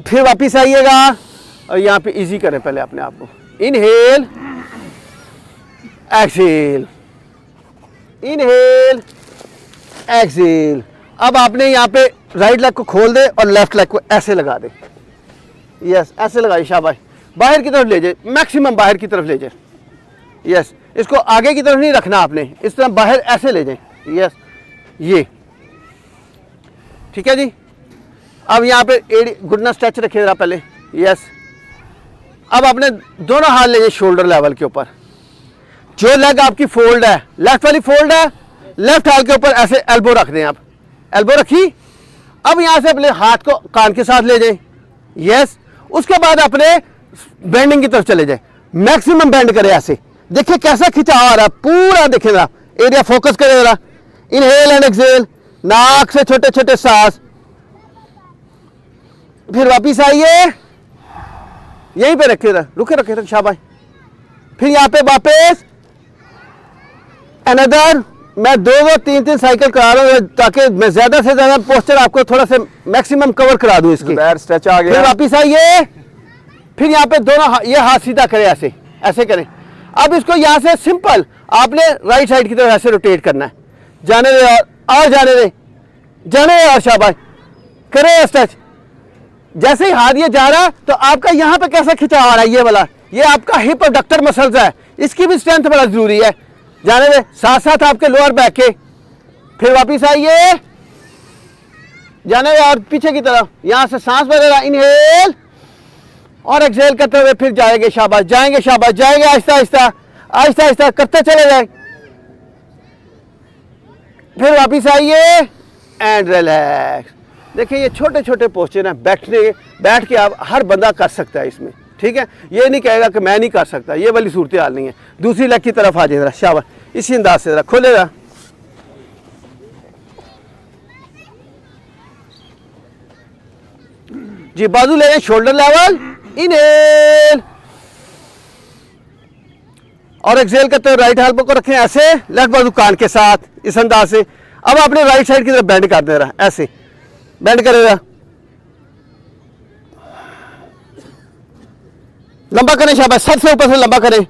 फिर वापिस आइएगा और यहां पे इजी करें पहले अपने आप को, इनहेल एक्सहेल, इनहेल एक्सहेल। अब आपने यहां पे राइट लेग को खोल दे और लेफ्ट लेग को ऐसे लगा दे, यस ऐसे लगाइए, शाबाश। बाहर की तरफ ले जाए, मैक्सिमम बाहर की तरफ ले जाए, यस। इसको आगे की तरफ नहीं रखना आपने, इस तरह बाहर ऐसे ले जाए, यस ये, ठीक है जी। अब यहाँ पे घुटना स्ट्रेच रखिए जरा पहले, यस। अब आपने दोनों हाथ ले जाए शोल्डर लेवल के ऊपर। जो लेग आपकी फोल्ड है, लेफ्ट वाली फोल्ड है, लेफ्ट हाथ के ऊपर ऐसे एल्बो रख दें आप, एल्बो रखी। अब यहां से अपने हाथ को कान के साथ ले जाए, यस। उसके बाद अपने बेंडिंग की तरफ चले जाए, मैक्सिमम बेंड करें ऐसे। देखिए कैसा खिंचाव आ रहा है, पूरा देखें जरा, एरिया फोकस करें जरा। इनहेल एंड एक्सहेल, नाक से छोटे छोटे सांस। फिर वापिस आइए, यहीं पे रखे जरा, रुके रखे, शाबाश। फिर यहां पे वापस अनदर, मैं दो तीन साइकिल करा रहा हूं ताकि मैं ज्यादा से ज्यादा पोस्चर आपको थोड़ा से मैक्सिमम कवर करा दूं इसकी। स्ट्रेच आ गया। फिर वापिस आइए, फिर यहाँ पे दोनों ये हाथ सीधा करें ऐसे, ऐसे करें। अब इसको यहाँ से सिंपल आपने राइट साइड की तरफ ऐसे रोटेट करना है, जाने दे और जाने दे, जाने दे और शाबाश, करें स्ट्रेच। जैसे ही हाथ ये जा रहा तो आपका यहाँ पे कैसा खिंचाव आ रहा है, ये वाला, ये आपका हिप अबडक्टर मसल्स है, इसकी भी स्ट्रेंथ बड़ा जरूरी है। जाने दे, साथ साथ आपके लोअर बैक के। फिर वापिस आइए, जाने दे और पीछे की तरफ, यहां से सांस भरेगा, इनहेल और एक्सहेल करते हुए फिर जाएंगे, शाबाश, जाएंगे, शाबाश, जाएंगे, आहिस्ता आहिस्ता आहिस्ता आहिस्ता करते चले जाए। फिर वापिस आइए एंड रिलैक्स। देखिए ये छोटे छोटे पोस्चर हैं, बैठ के आप हर बंदा कर सकता है इसमें, ठीक है। ये नहीं कहेगा कि मैं नहीं कर सकता, ये वाली सूरत हाल नहीं है। दूसरी लेग की तरफ आ जाए जरा, शाबाश, इसी अंदाज से जरा खोले जरा, जी। बाजू ले जाए शोल्डर लेवल, इनहेल और एक्सहेल करते हुए राइट एल्बो को रखें ऐसे, लेफ्ट बाजू कान के साथ, इस अंदाज से। अब आपने राइट साइड की तरफ बेंड कर दे रहा, ऐसे बेंड करेगा, लंबा करें, शाबाश, सबसे ऊपर से लंबा करें।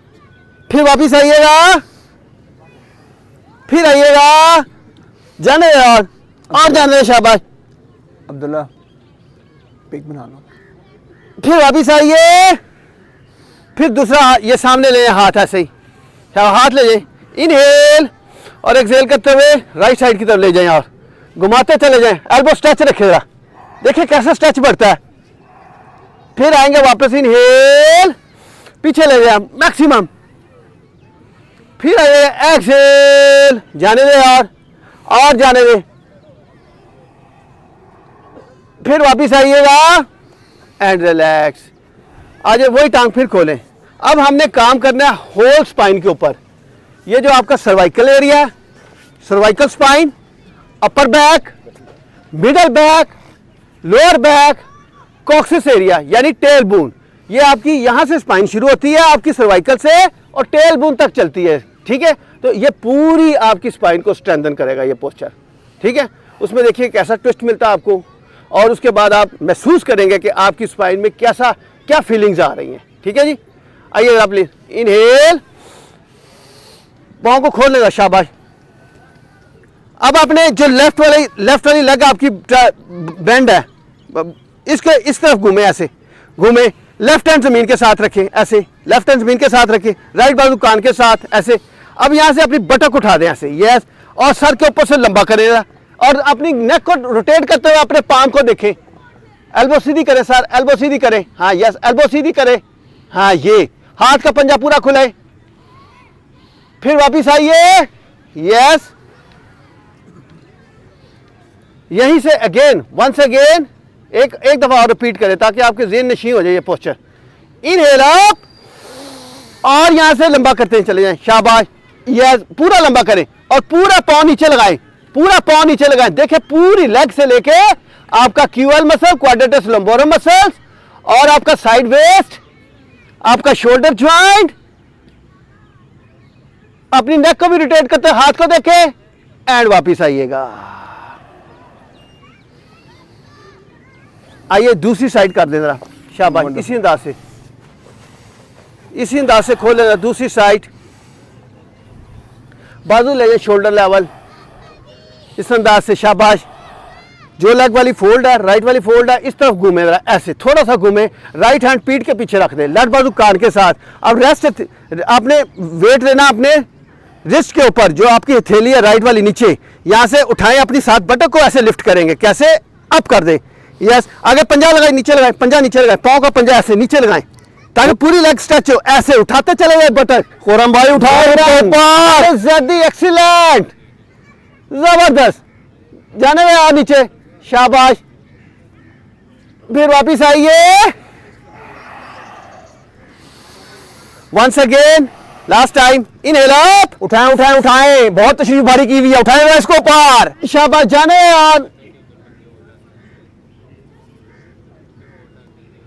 फिर वापिस आइएगा, फिर आइएगा, जाने और जाने, शाबाश अब्दुल्ला पिक बना लो। फिर वापिस आइए, फिर दूसरा ये सामने ले हाथ ऐसे ही, हाथ ले जाए, इनहेल और एक्सहेल करते हुए राइट साइड की तरफ ले जाएं और घुमाते चले जाएं। एल्बो स्ट्रेच रखे जरा, देखिए कैसा स्ट्रेच बढ़ता है। फिर आएंगे वापस, इनहेल, पीछे ले जाए मैक्सिमम, फिर आइए एक्सेल, जाने दे यार, और जाने दे, फिर वापस आइएगा एंड रिलैक्स। आज वही टांग फिर खोलें। अब हमने काम करना है होल स्पाइन के ऊपर। ये जो आपका cervical area, cervical spine, upper back, middle back, lower back, coccyx area यानी टेल बोन, ये आपकी यहां से स्पाइन शुरू होती है आपकी सर्वाइकल से और टेल बोन तक चलती है। ठीक है, तो ये पूरी आपकी स्पाइन को स्ट्रेंथन करेगा ये पोस्चर। ठीक है, उसमें देखिए कैसा ट्विस्ट मिलता है आपको, और उसके बाद आप महसूस करेंगे कि आपकी स्पाइन में क्या फीलिंग्स आ रही हैं। ठीक है जी, आइए आप प्लीज, इनहेल, पाँव को खोल लेगा, शाबाश। अब आपने जो लेफ्ट वाली लेग आपकी बेंड है, इसके इस तरफ घूमे, ऐसे घूमे, लेफ्ट हैंड जमीन के साथ रखें, ऐसे लेफ्ट हैंड जमीन के साथ रखें, राइट बाजू कान के साथ ऐसे। अब यहां से अपनी बटक उठा दें ऐसे, यस, और सर के ऊपर से लंबा करेगा और अपनी नेक को रोटेट करते हुए अपने पाम को देखें, एल्बो सीधी करें सर, एल्बो सीधी करें, हाँ यस, एल्बो सीधी करें, हाँ ये, हाथ का पंजा पूरा खुले, फिर वापिस आइए, यस, यहीं से अगेन, वंस अगेन, एक दफा और रिपीट करें ताकि आपके ज़हन नशीं हो जाए ये पोस्चर। इनहेल अप और यहां से लंबा करते हैं चले जाएं, शाबाश, यस, पूरा लंबा करें और पूरा पाँव नीचे लगाएं, पूरा पाँव नीचे लगाएं। देखें पूरी लेग से लेके आपका क्यूएल मसल, क्वाड्रेटस लंबोरम मसल्स और आपका साइड वेस्ट, आपका शोल्डर ज्वाइंट, अपनी नेक को भी रोटेट करते हैं, हाथ को देखें एंड वापिस आइएगा। आइए दूसरी साइड कर दें जरा, शाबाश, इसी अंदाज से खोल लेना दूसरी साइड, बाजू ले जाए शोल्डर लेवल, इस अंदाज से, शाबाश। जो लेग वाली फोल्ड है, राइट वाली फोल्ड है, इस तरफ घूमे जरा, ऐसे थोड़ा सा घूमे, राइट हैंड पीठ के पीछे रख दे, लेफ्ट बाजू कान के साथ। अब रेस्ट, आपने वेट लेना अपने रिस्ट के ऊपर, जो आपकी हथेली है राइट वाली नीचे, यहां से उठाएं, अपनी साथ बटक को ऐसे लिफ्ट करेंगे, कैसे, अप कर दे, यस, आगे पंजा लगाए, नीचे लगाए, पंजा नीचे लगाए, पाँव का पंजा ऐसे नीचे लगाएं ताकि पूरी लेग स्ट्रेच हो, ऐसे उठाते चले गए बटक, खुरम भाई उठाओ, एक्सीलेंट, जबरदस्त, जाने में आ नीचे, शाबाश, फिर वापिस आइए, once again, last time, inhale up, उठाएं उठाएं उठाएं, बहुत तशरीफ भारी की हुई है, उठाएं इसको ऊपर, शाबाश, जाने यार,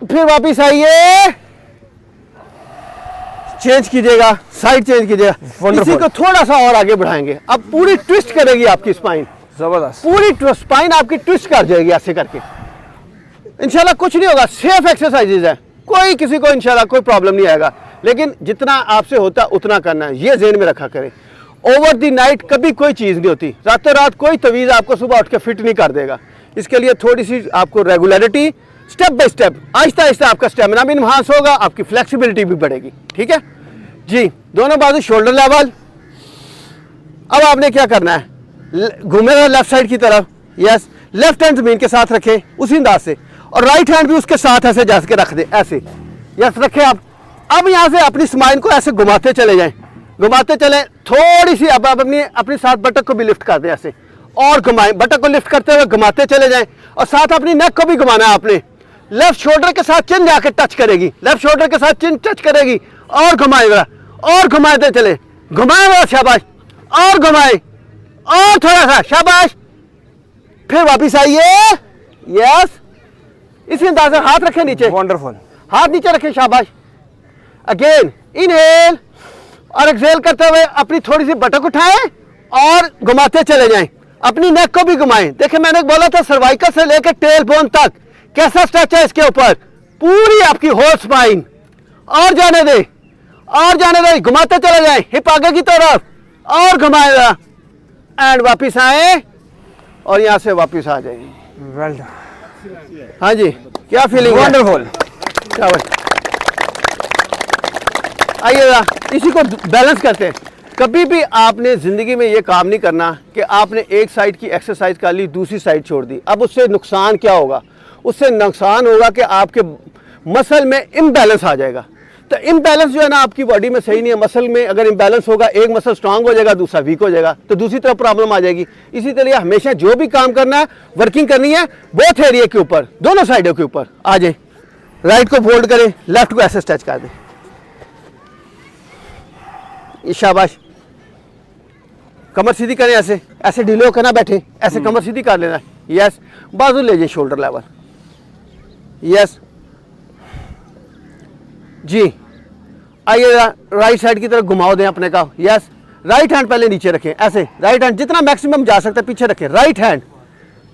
फिर वापिस आइए, चेंज कीजिएगा, साइड चेंज कीजिएगा, इसी को थोड़ा सा और आगे बढ़ाएंगे। अब पूरी ट्विस्ट करेगी आपकी स्पाइन, जबरदस्त, पूरी स्पाइन आपकी ट्विस्ट कर जाएगी ऐसे करके। इंशाल्लाह कुछ नहीं होगा, सेफ एक्सरसाइजेज है, कोई किसी को इंशाल्लाह कोई प्रॉब्लम नहीं आएगा, लेकिन जितना आपसे होता उतना करना है, ये ज़हन में रखा करें। ओवर द नाइट कभी कोई चीज़ नहीं होती, रातों रात कोई तवीज़ आपको सुबह उठ के फिट नहीं कर देगा। इसके लिए थोड़ी सी आपको regularity, step by step, Aahista Aahista आपका स्टेमिना भी इन्हांस होगा, आपकी फ्लेक्सिबिलिटी भी बढ़ेगी। ठीक है जी, दोनों बाजू शोल्डर लेवल। अब आपने क्या करना है, घूमेगा लेफ्ट साइड की तरफ, यस, लेफ्ट हैंड जमीन के साथ रखें उसी अंदाज से, और राइट हैंड भी उसके साथ ऐसे जा के रख दे, ऐसे, यस, रखें आप। अब यहां से अपनी स्माइन को ऐसे घुमाते चले जाएं, घुमाते चले, थोड़ी सी अब अपनी साथ बटक को भी लिफ्ट कर दें ऐसे, और घुमाएं, बटक को लिफ्ट करते हुए घुमाते चले जाएं, और साथ अपनी नेक को भी घुमाना है आपने। लेफ्ट शोल्डर के साथ चिन जाके टच करेगी, लेफ्ट शोल्डर के साथ चिन टच करेगी, और घुमाएगा, और घुमाते चले, घुमाएगा, शाबाश, और घुमाए, और थोड़ा सा, शाबाश, फिर वापिस आइए, यस, इसी अंदाज से हाथ रखें नीचे, वंडरफुल, हाथ नीचे रखें, शाबाश। अगेन इनहेल और एक्सहेल करते हुए अपनी थोड़ी सी बटक उठाएं और घुमाते चले जाएं, अपनी नेक को भी घुमाएं। देखिए मैंने बोला था सर्वाइकल से लेकर टेल बोन तक कैसा स्ट्रेच है इसके ऊपर, पूरी आपकी होल स्पाइन, और जाने दे, और जाने दे, घुमाते चले जाएं, हिप आगे की तरफ, और घुमाएगा, एंड वापिस आए और यहां से वापिस आ जाए। वेल डन, हाँ जी, क्या फीलिंग, वंडरफुल, क्या बात। आइएगा, इसी को बैलेंस करते हैं। कभी भी आपने ज़िंदगी में ये काम नहीं करना कि आपने एक साइड की एक्सरसाइज कर ली, दूसरी साइड छोड़ दी। अब उससे नुकसान क्या होगा, उससे नुकसान होगा कि आपके मसल में इम्बैलेंस आ जाएगा। तो इम्बैलेंस जो है ना आपकी बॉडी में सही नहीं है। मसल में अगर इम्बैलेंस होगा, एक मसल स्ट्रांग हो जाएगा, दूसरा वीक हो जाएगा, तो दूसरी तरफ प्रॉब्लम आ जाएगी। इसी तरह हमेशा जो भी काम करना है, वर्किंग करनी है बोथ एरिया के ऊपर, दोनों साइडों के ऊपर। आ जाए, राइट को फोल्ड करें, लेफ्ट को ऐसे स्ट्रेच कर दें, शाबाश। कमर सीधी करें, ऐसे ऐसे ढीले होकर ना बैठे, ऐसे कमर सीधी कर लेना। यस, बाजू ले जाइए शोल्डर लेवल। यस जी, आइए राइट साइड की तरफ घुमाओ दें अपने का। यस, राइट हैंड पहले नीचे रखें, ऐसे राइट हैंड जितना मैक्सिमम जा सकता है पीछे रखें। राइट हैंड,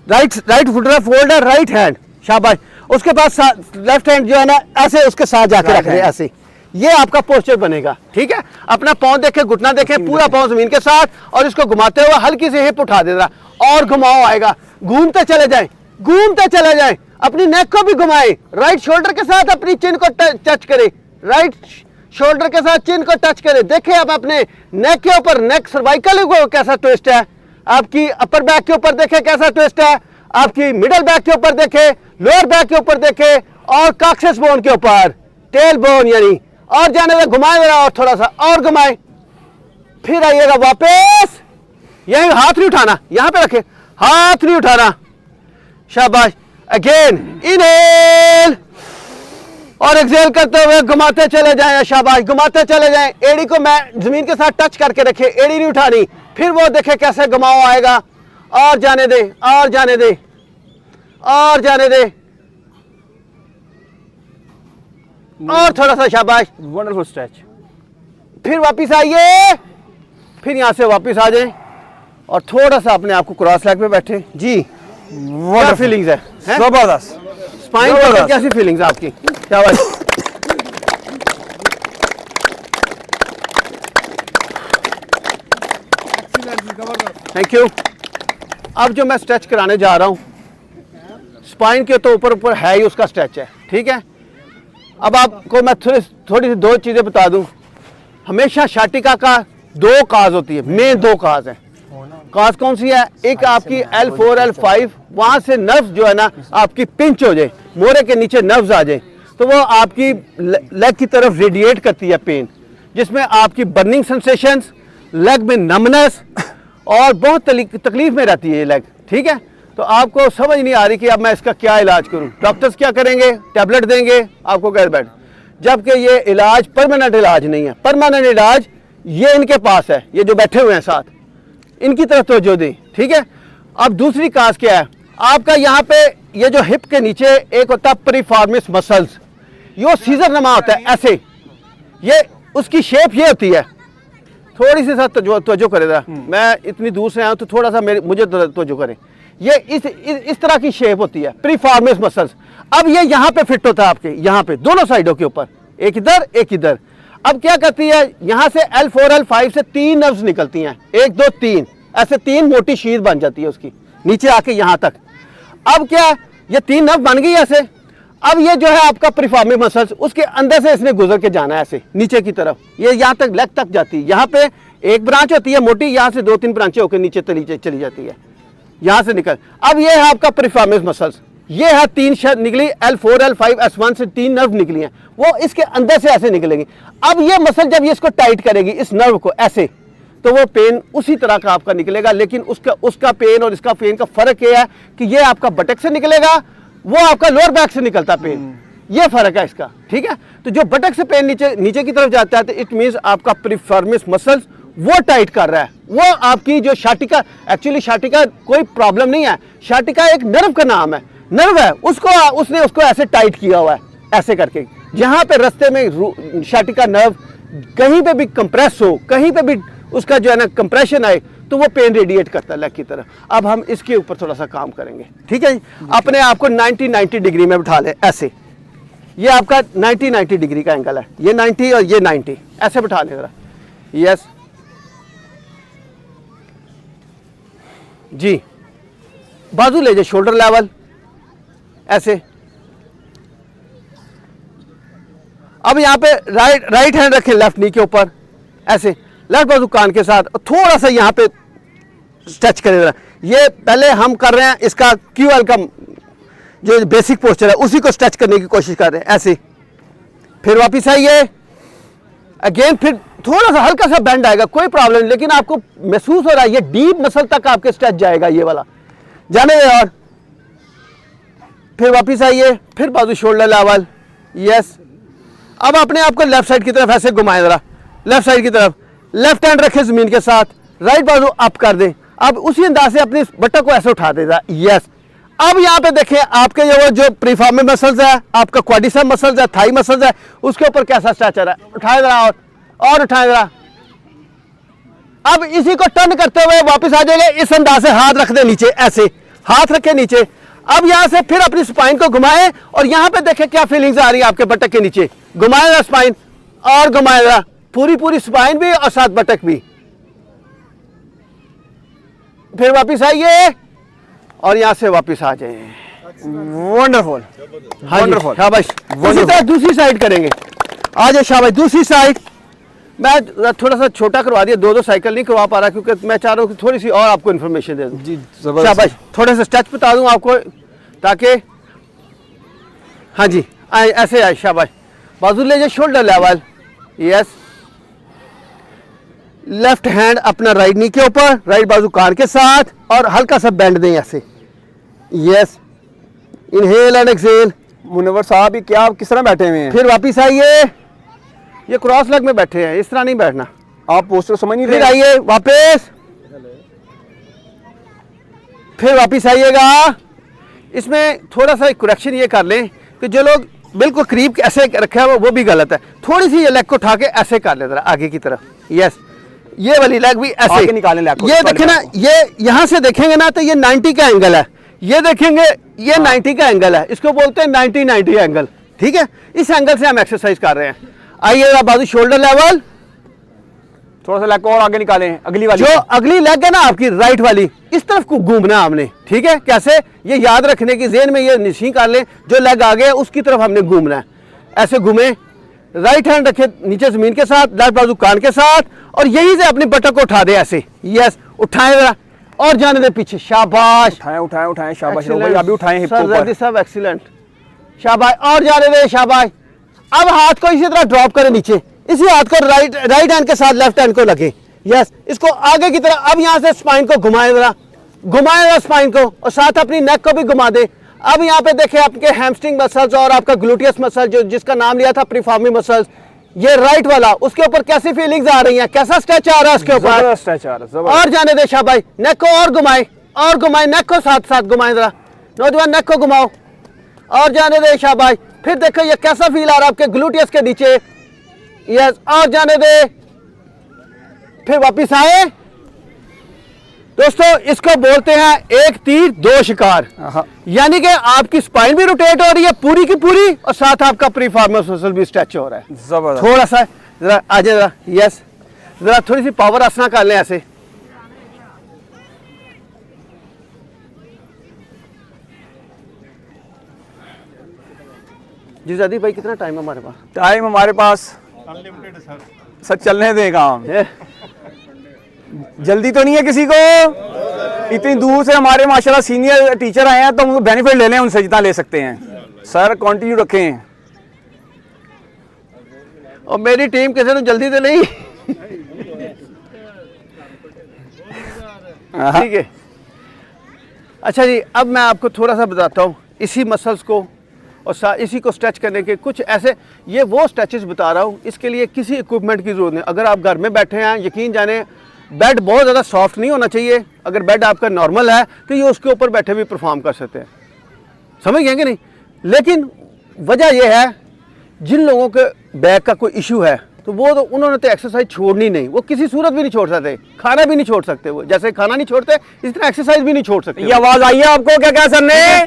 राइट फोल्ड है, राइट हैंड, शाबाश। उसके बाद लेफ्ट हैंड जो है ना ऐसे उसके साथ जाके रख दें, ऐसे। ये आपका पोस्चर बनेगा, ठीक है। अपना पाँव देखें, घुटना देखें, पूरा पाँव जमीन के साथ, और इसको घुमाते हुए हल्की से हिप उठा देना और घुमाओ आएगा। घूमते चले जाएं, घूमते चले जाएं, अपनी नेक को भी घुमाएं। राइट शोल्डर के साथ अपनी चिन को टच करें, राइट शोल्डर के साथ चिन को टच करें। देखें आप अपने नेक के ऊपर, नेक सर्वाइकल को कैसा ट्विस्ट है, आपकी अपर बैक के ऊपर देखें कैसा ट्विस्ट है, आपकी मिडल बैक के ऊपर देखें, लोअर बैक के ऊपर देखें, और कॉक्सिस बोन के ऊपर, टेल बोन यानी, और जाने में घुमाए जरा, और थोड़ा सा और घुमाए, फिर आइएगा वापस। यही हाथ नहीं उठाना, यहां पे रखें, हाथ नहीं उठाना, शाबाश। अगेन इनहेल और एक्सहेल करते हुए घुमाते चले जाएं, शाबाश, घुमाते चले जाएं। एड़ी को मैं जमीन के साथ टच करके रखे, एड़ी नहीं उठानी। फिर वो देखे कैसे घुमाओ आएगा, और जाने दे, और जाने दे, और जाने दे, और थोड़ा सा, शाबाश, वंडरफुल स्ट्रेच। फिर वापस आइए, फिर यहां से वापस आ जाएं, और थोड़ा सा अपने आप को क्रॉस लेग पे बैठे। जी, क्या फीलिंग्स है? जबरदस्त। स्पाइन पर कैसी फीलिंग्स आपकी? शाबाश, थैंक यू। अब जो मैं स्ट्रेच कराने जा रहा हूं, स्पाइन के तो ऊपर ऊपर है ही उसका स्ट्रेच है, ठीक है। अब आपको मैं थोड़ी सी दो चीजें बता दूं। हमेशा शाटिका का दो काज होती है, मेन दो काज है। काज कौन सी है? एक आपकी L4 L5, वहां से नर्व जो है ना आपकी पिंच हो जाए, मोरे के नीचे नर्व्स आ जाए, तो वो आपकी लेग की तरफ रेडिएट करती है पेन, जिसमें आपकी बर्निंग सेंसेशंस, लेग में नमनेस, और बहुत तकलीफ में रहती है ये लेग, ठीक है। तो आपको समझ नहीं आ रही कि अब मैं इसका क्या इलाज करूं। डॉक्टर्स क्या करेंगे? टैबलेट देंगे आपको घर बैठ, जबकि ये इलाज परमानेंट इलाज नहीं है। परमानेंट इलाज ये इनके पास है, ये जो बैठे हुए हैं साथ, इनकी तरफ तवज्जो दें, ठीक है। अब दूसरी काज क्या है आपका? यहाँ पे ये जो हिप के नीचे एक होता है पेरिफॉर्मिस मसल्स, ये सीजर नमा होता है ऐसे, ये उसकी शेप ये होती है। थोड़ी सी साथ तवज्जो करेगा, मैं इतनी दूर से आया तो थोड़ा सा मुझे तवज्जो करें। ये इस तरह की शेप होती है, पेरिफॉर्मिस मसल्स। अब ये यहाँ पे फिट होता है आपके, यहाँ पे दोनों साइडों के ऊपर, एक इधर एक इधर। अब क्या करती है, यहाँ से L4 L5 से 3 नर्व्स निकलती हैं, 1 2 3, ऐसे 3 मोटी शीट बन जाती है उसकी, नीचे आके यहाँ तक। अब क्या, ये 3 नर्व बन गई ऐसे। अब ये जो है आपका पेरिफॉर्मिस मसल्स, उसके अंदर से इसने गुजर के जाना है ऐसे नीचे की तरफ, ये यहाँ तक लेग तक जाती है। यहाँ पे एक ब्रांच होती है मोटी, यहाँ से 2-3 ब्रांचें होकर नीचे चली जाती है, यहाँ से निकल। अब ये है आपका पेरिफॉर्मिस मसल्स, ये है 3 निकली, L4 L5 S1 से 3 नर्व निकली हैं, वो इसके अंदर से ऐसे निकलेंगी। अब ये मसल जब ये इसको टाइट करेगी, इस नर्व को ऐसे, तो वो पेन उसी तरह का आपका निकलेगा। लेकिन उसका पेन और इसका पेन का फर्क ये है कि ये आपका बटक से निकलेगा, वो आपका लोअर बैक से निकलता पेन, ये फर्क है इसका, ठीक है। तो जो बटक से पेन नीचे की तरफ जाता है, तो इट मीन्स आपका पेरिफॉर्मिस मसल्स वो टाइट कर रहा है। वो आपकी जो शाटिका, एक्चुअली शाटिका कोई प्रॉब्लम नहीं है, शाटिका एक नर्व का नाम है, नर्व है, उसने उसको ऐसे टाइट किया हुआ है, ऐसे करके। जहां पे रास्ते में शाटिका नर्व कहीं पे भी कंप्रेस हो, कहीं पे भी उसका जो है ना कंप्रेशन आए, तो वो पेन रेडिएट करता है लेग की तरफ। अब हम इसके ऊपर थोड़ा सा काम करेंगे, ठीक है। अपने आप को 90 डिग्री में बिठा ले ऐसे, ये आपका 90 डिग्री का एंगल है, ये 90 और ये 90, ऐसे बिठा ले जरा। यस जी, बाजू ले जाए शोल्डर लेवल ऐसे। अब यहाँ पे राइट हैंड रखें लेफ्ट नी के ऊपर ऐसे, लेफ्ट बाजू कान के साथ, और थोड़ा सा यहाँ पे स्ट्रेच करें। ये पहले हम कर रहे हैं इसका QL का जो बेसिक पोस्चर है उसी को स्ट्रेच करने की कोशिश कर रहे हैं, ऐसे। फिर वापस आइए, अगेन फिर थोड़ा सा हल्का सा बेंड आएगा, कोई प्रॉब्लम नहीं, लेकिन आपको महसूस हो रहा है ये डीप मसल तक आपके स्ट्रेच जाएगा, ये वाला जाने दे। और फिर वापस आइए, फिर बाजू शोल्डर लेवल, यस। अब अपने आप को लेफ्ट साइड की तरफ ऐसे घुमाएं जरा, लेफ्ट साइड की तरफ, लेफ्ट हैंड रखें जमीन के साथ, राइट बाजू अप कर दें। अब उसी अंदाज से अपनी बटन को ऐसे उठा देगा, यस। अब यहाँ पे देखें आपके जो प्रीफॉर्म मसल्स है, आपका क्वाड्रिसेप मसल्स है, थाई मसल्स है, उसके ऊपर कैसा स्ट्रेचर है, उठाए जरा और उठाए जरा। अब इसी को टर्न करते हुए वापस आ जाएंगे, इस अंदाज से हाथ रख दे नीचे, ऐसे हाथ रखे नीचे। अब यहां से फिर अपनी स्पाइन को घुमाएं और यहां पे देखें क्या फीलिंग्स आ रही है आपके बटक के नीचे। घुमाएगा स्पाइन और घुमाएगा पूरी स्पाइन भी और साथ बटक भी। फिर वापस आइए और यहां से वापस आ जाए। वंडरफुल, वंडरफुल, शाबाश। इसी तरह दूसरी साइड करेंगे, आ जाए, शाबाश। दूसरी साइड मैं थोड़ा सा छोटा करवा दिया, 2 साइकिल नहीं करवा पा रहा क्योंकि मैं चाह रहा हूँ कि थोड़ी सी और आपको इन्फॉर्मेशन दे दूँ जी। शाबाश, थोड़ा सा स्ट्रेच बता दूँ आपको ताकि, हाँ जी, आए ऐसे आए, शाबाश। बाजू ले जाए, shoulder level, yes. Left hand अपना राइट नी के ऊपर, राइट बाजू कार के साथ और हल्का सा बेंड दें ऐसे, yes. Inhale and exhale. Munawwar साहब ये क्या, आप किस तरह बैठे हुए हैं? फिर वापिस आइए, ये क्रॉस लेग में बैठे हैं, इस तरह नहीं बैठना। आप पोस्टर समझ नहीं फिर रहे? आइए वापस, फिर वापस आइएगा। इसमें थोड़ा सा करेक्शन ये कर लें कि जो लोग बिल्कुल करीब ऐसे रखे हैं वो भी गलत है। थोड़ी सी ये लेग को उठा के ऐसे कर ले जरा आगे की तरफ, यस। ये वाली लेग भी ऐसे आगे निकालें लेग को, ये देखें ना, ये यहां से देखेंगे ना तो ये 90 का एंगल है, ये देखेंगे ये 90 का एंगल है, इसको बोलते हैं 90-90 एंगल, ठीक है। इस एंगल से हम एक्सरसाइज कर रहे हैं। आइए बाजू शोल्डर लेवल, थोड़ा सा लेग को और आगे निकालें, अगली वाली। जो अगली लेग है ना आपकी राइट वाली, इस तरफ को घूमना है हमने, ठीक है। कैसे, ये याद रखने की, ज़हन में ये निशान कर लें, जो लेग आगे है उसकी तरफ हमने घूमना है। ऐसे घूमे, राइट हैंड रखे नीचे जमीन के साथ, लेफ्ट बाजू कान के साथ और यहीं से अपनी बटक को उठा दे ऐसे, यस। उठाएं जरा और जाने दे पीछे, शाबाश। उठाएं उठाएं उठाएं, शाबाश। भाई अभी उठाएं हिप को ऊपर, सब एक्सीलेंट, शाबाश। और जाने दे, शाबाश। अब हाथ को इसी तरह ड्रॉप करें नीचे, इसी हाथ को राइट हैंड के साथ लेफ्ट हैंड को लगे, यस। इसको आगे की तरह, अब यहां से स्पाइन को घुमाएं जरा, घुमाएगा स्पाइन को और साथ अपनी नेक को भी घुमा दे। अब यहाँ पे देखें आपके हैमस्ट्रिंग मसल्स और आपका ग्लूटियस मसल जो जिसका नाम लिया था प्रीफॉर्मी मसल्स, ये राइट वाला, उसके ऊपर कैसी फीलिंग्स आ रही हैं, कैसा स्ट्रेच आ रहा है उसके ऊपर, स्ट्रेच आ रहा है। और जाने दे शाबाश। नेक को और घुमाए, नेक को साथ साथ घुमाए जरा, नौजवान नेक को घुमाओ और जाने दे, शाबाश। फिर देखो ये कैसा फील आ रहा है आपके ग्लूटियस के नीचे, यस। और जाने दे, फिर वापिस आए। दोस्तों इसको बोलते हैं एक तीर दो शिकार, यानी कि आपकी स्पाइन भी रोटेट हो रही है पूरी की पूरी और साथ आपका प्रीफॉर्मस मसल भी स्ट्रेच हो रहा है। जबरदस्त। थोड़ा सा जरा आ जाए जरा, यस। जरा थोड़ी सी पावर आसना कर लें ऐसे, जी जादी भाई कितना टाइम है हमारे पास? टाइम हमारे पास अनलिमिटेड है सर, चलने दें काम। जल्दी तो नहीं है किसी को? इतनी दूर से हमारे माशाल्लाह सीनियर टीचर आए हैं तो हम बेनिफिट ले लें उनसे जितना ले सकते हैं। सर कंटिन्यू रखें। और मेरी टीम किसी ने जल्दी तो नहीं, ठीक है। अच्छा जी, अब मैं आपको थोड़ा सा बताता हूँ इसी मसल्स को और इसी को स्ट्रेच करने के कुछ ऐसे, ये वो स्ट्रेचेस बता रहा हूँ, इसके लिए किसी इक्विपमेंट की ज़रूरत नहीं। अगर आप घर में बैठे हैं, यकीन जाने बेड बहुत ज़्यादा सॉफ्ट नहीं होना चाहिए। अगर बेड आपका नॉर्मल है तो ये उसके ऊपर बैठे भी परफॉर्म कर सकते हैं, समझ गए कि नहीं। लेकिन वजह यह है जिन लोगों के बैक का कोई इशू है तो वो तो उन्होंने तो एक्सरसाइज छोड़नी नहीं, वो किसी सूरत भी नहीं छोड़ सकते, खाना भी नहीं छोड़ सकते। वो जैसे खाना नहीं छोड़ते इस तरह एक्सरसाइज भी नहीं छोड़ सकते। ये आवाज़ आई है आपको? क्या क्या सर ने?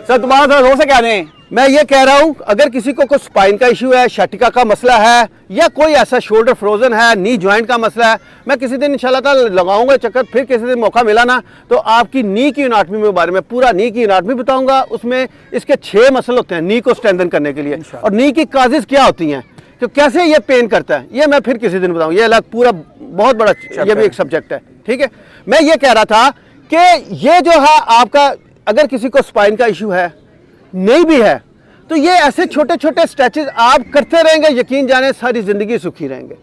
सर तुम्हारा थोड़ा जोर से कह दें। मैं ये कह रहा हूँ अगर किसी को कोई स्पाइन का इशू है, शटिका का मसला है या कोई ऐसा शोल्डर फ्रोजन है, नी जॉइंट का मसला है, मैं किसी दिन इंशाल्लाह ताला लगाऊंगा चक्कर, फिर किसी दिन मौका मिला ना तो आपकी नी की एनाटॉमी के बारे में पूरा नी की एनाटॉमी बताऊंगा। उसमें इसके 6 मसल होते हैं नी को स्ट्रेंथन करने के लिए, और नी की काजेज क्या होती हैं, तो कैसे ये पेन करता है, ये मैं फिर किसी दिन बताऊँ। ये अलग पूरा बहुत बड़ा ये भी एक सब्जेक्ट है, ठीक है। मैं ये कह रहा था कि ये जो है आपका, अगर किसी को स्पाइन का इशू है नहीं भी है, तो ये ऐसे छोटे छोटे स्ट्रेचेस आप करते रहेंगे, यकीन जाने सारी ज़िंदगी सुखी रहेंगे।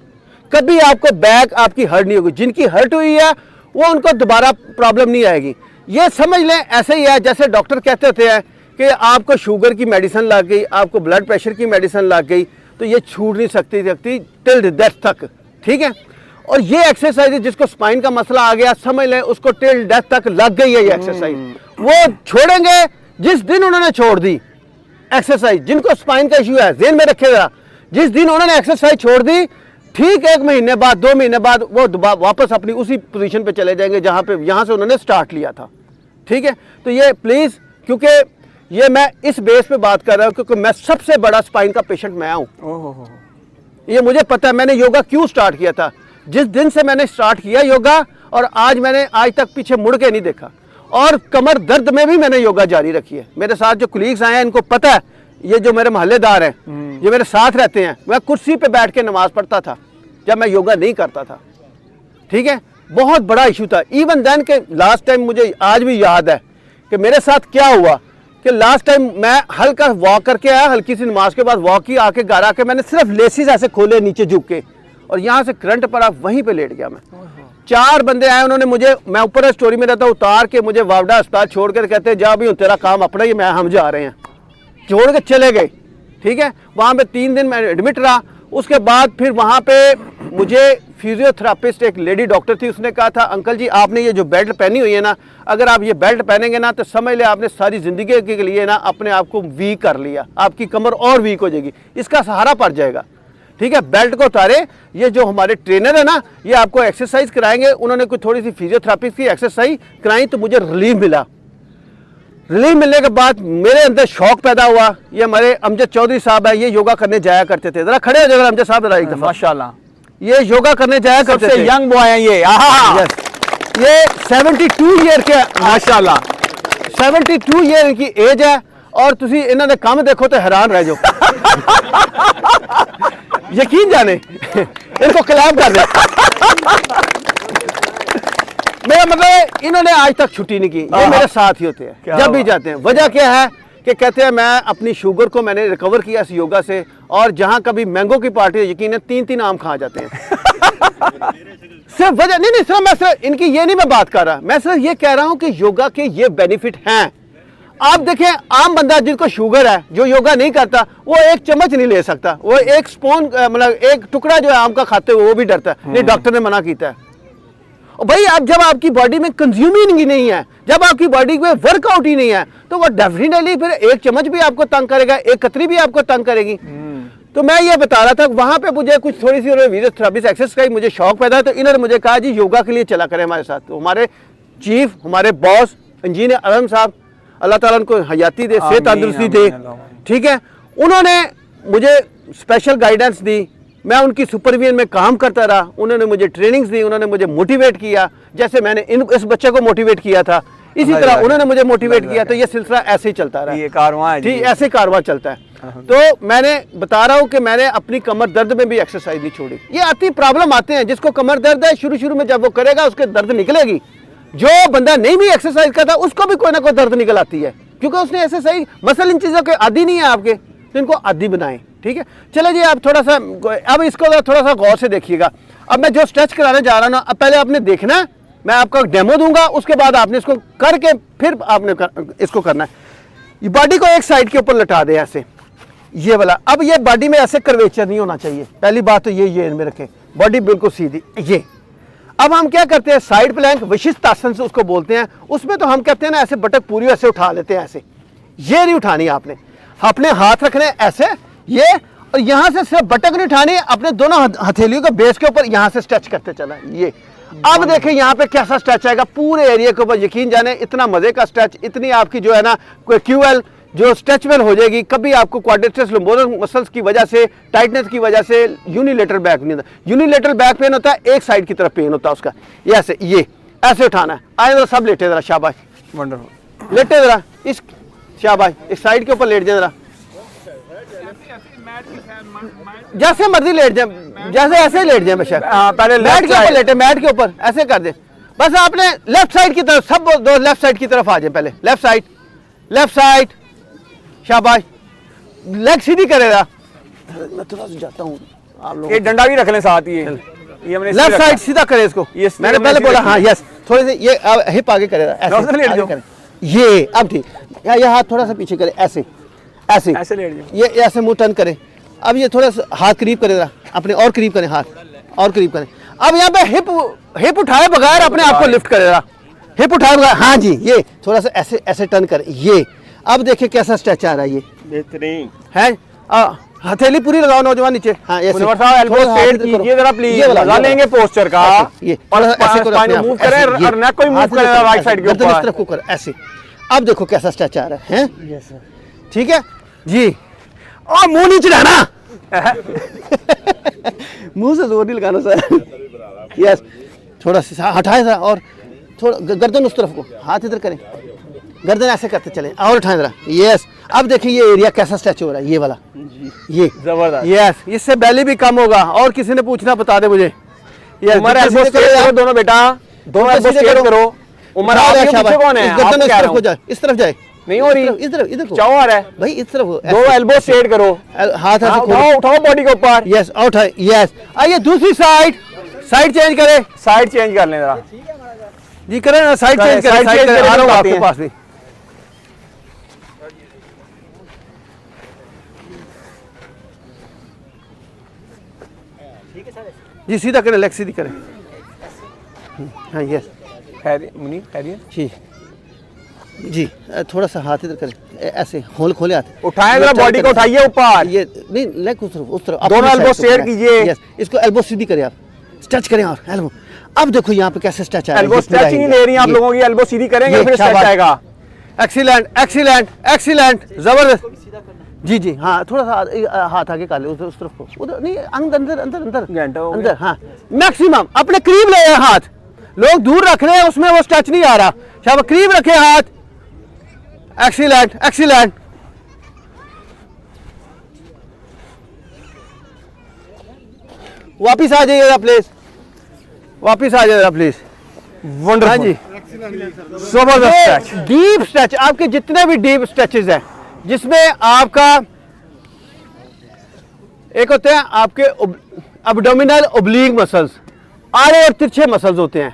कभी आपको बैक आपकी हर्ट नहीं होगी। जिनकी हर्ट हुई है वो उनको दोबारा प्रॉब्लम नहीं आएगी। ये समझ लें ऐसे ही है जैसे डॉक्टर कहते होते हैं कि आपको शुगर की मेडिसिन लग गई, आपको ब्लड प्रेशर की मेडिसिन लग गई, तो ये छूट नहीं सकती टिल डेथ तक, ठीक है। और ये एक्सरसाइज जिसको स्पाइन का मसला आ गया, समझ लें उसको टिल डेथ तक लग गई है ये एक्सरसाइज। वो छोड़ेंगे जिस दिन उन्होंने छोड़ दी एक्सरसाइज। जिनको स्पाइन का इशू है ज़हन में रखिएगा, जिस दिन उन्होंने एक्सरसाइज छोड़ दी, ठीक 1 महीने बाद 2 महीने बाद वो वापस अपनी उसी पोजीशन पे चले जाएंगे जहाँ पे यहाँ से उन्होंने स्टार्ट लिया था, ठीक है। तो ये प्लीज़, क्योंकि ये मैं इस बेस पे बात कर रहा हूँ क्योंकि मैं सबसे बड़ा स्पाइन का पेशेंट मैं हूँ। ये मुझे पता है मैंने योगा क्यों स्टार्ट किया था। जिस दिन से मैंने स्टार्ट किया योगा और मैंने आज तक पीछे मुड़ के नहीं देखा। और कमर दर्द में भी मैंने योगा जारी रखी है। मेरे साथ जो कुलीग्स आए हैं इनको पता है, ये जो मेरे मोहल्लेदार हैं, ये मेरे साथ रहते हैं, मैं कुर्सी पे बैठ के नमाज पढ़ता था जब मैं योगा नहीं करता था, ठीक है। बहुत बड़ा इशू था। इवन देन के लास्ट टाइम मुझे आज भी याद है कि मेरे साथ क्या हुआ कि लास्ट टाइम मैं हल्का वॉक करके आया, हल्की सी नमाज के बाद वॉक की, आके घर आके मैंने सिर्फ लेसिस ऐसे खोले नीचे झुक के, और यहाँ से करंट पर आप वहीं पे लेट गया मैं। 4 बंदे आए, उन्होंने मुझे, मैं ऊपर स्टोरी में रहता, उतार के मुझे वावडा अस्पताल छोड़ कर कहते जा भी तेरा काम अपना ही, हम जा रहे हैं, छोड़ के चले गए, ठीक है। वहाँ पे 3 दिन मैं एडमिट रहा। उसके बाद फिर वहाँ पे मुझे फिजियोथेरापिस्ट एक लेडी डॉक्टर थी, उसने कहा था अंकल जी आपने ये जो बेल्ट पहनी हुई है ना, अगर आप ये बेल्ट पहनेंगे ना तो समझ ले आपने सारी ज़िंदगी के लिए ना अपने आप को वीक कर लिया, आपकी कमर और वीक हो जाएगी, इसका सहारा पड़ जाएगा, ठीक है। बेल्ट को उतारे। ये जो हमारे ट्रेनर है ना, ये आपको एक्सरसाइज कराएंगे। उन्होंने कुछ थोड़ी सी फिजियोथेरापी की एक्सरसाइज कराई तो मुझे रिलीफ मिला। रिलीफ मिलने के बाद मेरे अंदर शौक पैदा हुआ। ये हमारे अमजद चौधरी साहब है, ये योगा करने जाया करते थे। जरा खड़े हो जाएगा अमजद साहब, जरा एक दफा। माशाल्लाह, ये योगा करने जाया करते थे। यंग बॉय हैं ये। ये 72 ईयर के, माशाल्लाह 72 ईयर इनकी एज है। और तुसी इन्होंने काम देखो तो हैरान रह जाओ। यकीन जाने इनको क्लैप कर दे। मेरा मतलब इन्होंने आज तक छुट्टी नहीं की। ये मेरे साथ ही होते हैं जब भी जाते हैं। वजह क्या है कि कहते हैं मैं अपनी शुगर को मैंने रिकवर किया इस योगा से, और जहां कभी मैंगो की पार्टी है यकीन है 3-3 आम खा जाते हैं। सिर्फ वजह नहीं, सिर्फ मैं सिर्फ इनकी ये नहीं मैं बात कर रहा, मैं सिर्फ ये कह रहा हूं कि योगा के ये बेनिफिट हैं। आप देखें आम बंदा जिनको शुगर है, जो योगा नहीं करता, वो 1 चम्मच नहीं ले सकता, वो 1 स्पून मतलब 1 टुकड़ा जो है आम का खाते हुए वो भी डरता है। नहीं, डॉक्टर ने मना किया है। और भाई आप जब आपकी बॉडी में कंज्यूमिंग नहीं है, जब आपकी बॉडी में वर्कआउट ही नहीं है, तो वो डेफिनेटली फिर 1 चम्मच भी आपको तंग करेगा, 1 कतरी भी आपको तंग करेगी। तो मैं ये बता रहा था, वहां पे मुझे कुछ थोड़ी सी फिजियोथेरेपी एक्सरसाइज का मुझे शौक पैदा है, तो इन्होंने मुझे कहा जी योगा के लिए चला करें हमारे साथ। तो हमारे चीफ, हमारे बॉस इंजीनियर आलम साहब, अल्लाह ताला उनको हयाती दे, सेहत तंदुरुस्ती दे, ठीक है, उन्होंने मुझे स्पेशल गाइडेंस दी। मैं उनकी सुपरविजन में काम करता रहा। उन्होंने मुझे ट्रेनिंग्स दी, उन्होंने मुझे मोटिवेट किया, जैसे मैंने इस बच्चे को मोटिवेट किया था, इसी तरह उन्होंने मुझे मोटिवेट किया। तो ये सिलसिला ऐसे ही चलता रहा, ये कारवां है, ठीक, ऐसे कारवां चलता है। तो मैंने बता रहा हूँ कि मैंने अपनी कमर दर्द में भी एक्सरसाइज नहीं छोड़ी। ये आती प्रॉब्लम आते हैं, जिसको कमर दर्द है शुरू में जब वो करेगा उसके दर्द निकलेगी। जो बंदा नहीं भी एक्सरसाइज करता उसको भी कोई ना कोई दर्द निकल आती है, क्योंकि उसने एक्सरसाइज मसल इन चीज़ों के आदी नहीं है आपके, तो इनको आदी बनाएं, ठीक है। चले जी, आप थोड़ा सा अब इसको थोड़ा सा गौर से देखिएगा। अब मैं जो स्ट्रेच कराने जा रहा हूँ ना, अब पहले आपने देखना है, मैं आपको डेमो दूंगा, उसके बाद आपने इसको करके फिर आपने इसको करना है। ये बॉडी को एक साइड के ऊपर लटा दे ऐसे, ये वाला। अब ये बॉडी में ऐसे कर्वेचर नहीं होना चाहिए, पहली बात तो ये में रखें, बॉडी बिल्कुल सीधी। ये अब हम क्या करते हैं, साइड प्लैंक विशिष्ट आसन से उसको बोलते हैं। उसमें तो हम कहते हैं ना ऐसे बटक पूरी ऐसे उठा लेते हैं, ऐसे ये नहीं उठानी आपने, अपने हाथ रखने ऐसे, ये, और यहाँ से सिर्फ बटक नहीं उठानी, अपने दोनों हथेलियों के बेस के ऊपर यहाँ से स्ट्रेच करते चला। ये अब देखें यहाँ पे कैसा स्ट्रेच आएगा पूरे एरिया के ऊपर। यकीन जाने इतना मजे का स्ट्रेच, इतनी आपकी जो है ना क्यूएल जो स्ट्रेचबल हो जाएगी। कभी आपको क्वाड्रिसेप्स लंबोरस मसल्स की वजह से, टाइटनेस की वजह से यूनिलेटरल बैक नहीं होता। यूनिलेटरल बैक पेन होता है, एक साइड की तरफ पेन होता है उसका। ये ऐसे, ये ऐसे उठाना है। आए जरा सब लेटे, जरा शाबाश, वंडरफुल, लेटे जरा, इस शाबाश, इस साइड के ऊपर लेट जाए जरा, जैसे मर्जी लेट जाए, जैसे ऐसे लेट जाए बेशक। पहले मैट के ऊपर लेटे, मैट के ऊपर ऐसे कर दे। बस आपने लेफ्ट साइड की तरफ, सब दो लेफ्ट साइड की तरफ आ जाए। पहले लेफ्ट साइड, लेफ्ट साइड, शाबाश, लेग सीधी करेगा। मैं थोड़ा सा जाता हूँ आप लोग, एक डंडा भी रख लें साथ ही, ये हमने लेफ्ट साइड सीधा करे इसको। मैंने पहले बोला हाँ यस, थोड़े से ये हिप आगे करेगा, ऐसे आगे करे। ये अब ठीक, ये हाथ थोड़ा सा पीछे करे, ऐसे ऐसे ऐसे लेट जाओ, ये ऐसे मुंह टर्न करे। अब ये थोड़ा सा हाथ करीब करेगा अपने, और करीब करें हाथ, और करीब करें। अब यहाँ पे हिप उठाए बगैर अपने आप को लिफ्ट करेगा, हिप उठाए बगैर, हाँ जी, ये थोड़ा सा ऐसे ऐसे टर्न करे। ये अब देखिए कैसा स्ट्रेच आ रहा है, ये बेहतरीन है। हथेली पूरी लगाओ नौजवान नीचे, हाँ ऐसे मुनव्वर साहब एल्बो स्ट्रेट कीजिए जरा प्लीज, लगा लेंगे पोस्चर का, ये और ऐसे करो, स्पाइन मूव करें और नेक को मूव करें राइट साइड के इस ऊपर, तरफ को कर ऐसे। अब देखो कैसा स्ट्रेच आ रहा है, ठीक है जी। और मुंह नहीं चढ़ाना मुंह से जोर नहीं लगाना सर, यस। थोड़ा सा हटाए था, और थोड़ा गर्दन उस तरफ को, हाथ इधर करें, गर्दन ऐसे करते चलें, और उठाएं जरा, यस। अब देखिए ये एरिया कैसा स्ट्रेच हो रहा है, ये वाला, ये जबरदस्त, यस। इससे बेली भी कम होगा। और किसी ने पूछना बता दे मुझे, उमर एल्बो स्ट्रेट करो दोनों बेटा, दोनों एल्बो स्ट्रेट करो। उमर आप पीछे कौन है, गर्दन इस तरफ को जाए, इस तरफ जाए, नहीं हो रही, इधर इधर को चाहो आ रहा है भाई, इस तरफ हो, दो एल्बो स्ट्रेट करो, हाथ ऐसे उठाओ उठाओ बॉडी के ऊपर, यस, उठाए, यस। आइए दूसरी साइड, साइड चेंज करें, साइड चेंज कर लें जरा जी करें ना, साइड चेंज करें, साइड करें, आ रहा हूं आपके पास भी। जी सीधा करें, लेग सीधी करें, हाँ यस, मुनीर खैरियत जी जी। थोड़ा सा हाथ इधर करें, ऐसे होल खोले हाथ, उठाएं जरा बॉडी को, उठाइए ऊपर, ये नहीं लेग उस तरफ दोनों एल्बो स्ट्रेट कीजिए, यस। इसको एल्बो सीधी करें आप, स्ट्रेच करें और एल्बो। अब देखो यहाँ पे कैसे स्ट्रेच आ रहा है, एल्बो स्ट्रेच ही नहीं ले रही आप लोगों की, एल्बो सीधी करेंगे फिर स्ट्रेच आएगा। एक्सीलेंट एक्सीलेंट एक्सीलेंट, जबरदस्त जी जी। हाँ थोड़ा सा हाथ आगे कर ले, उस तरफ को, उधर नहीं, अंदर अंदर अंदर अंदर अंदर, हाँ मैक्सिमम अपने करीब ले आए हाथ, लोग दूर रख रहे हैं उसमें वो स्ट्रेच नहीं आ रहा, शाबाश करीब रखे हाथ, एक्सीलेंट एक्सीलेंट। वापिस आ जाइएगा प्लीज, वापिस आ जाइएगा प्लीज, वंडरफुल, हाँ जी, जबरदस्त डीप स्ट्रेच। आपके जितने भी डीप स्ट्रेचेस हैं, जिसमें आपका एक होते हैं आपके एब्डोमिनल ओब्लीक मसल्स, आड़े और तिरछे मसल्स होते हैं,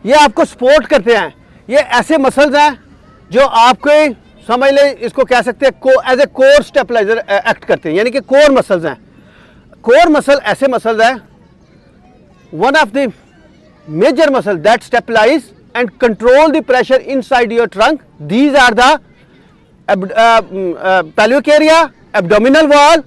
ये आपको सपोर्ट करते हैं। ये ऐसे मसल्स हैं जो आपके, समझ लें इसको कह सकते हैं as a core stabiliser act करते हैं, यानी कि कोर मसल्स हैं। कोर मसल ऐसे मसल्स हैं, one of the major muscle that stabilise and control the pressure inside your trunk, these are the pelvic area, abdominal wall,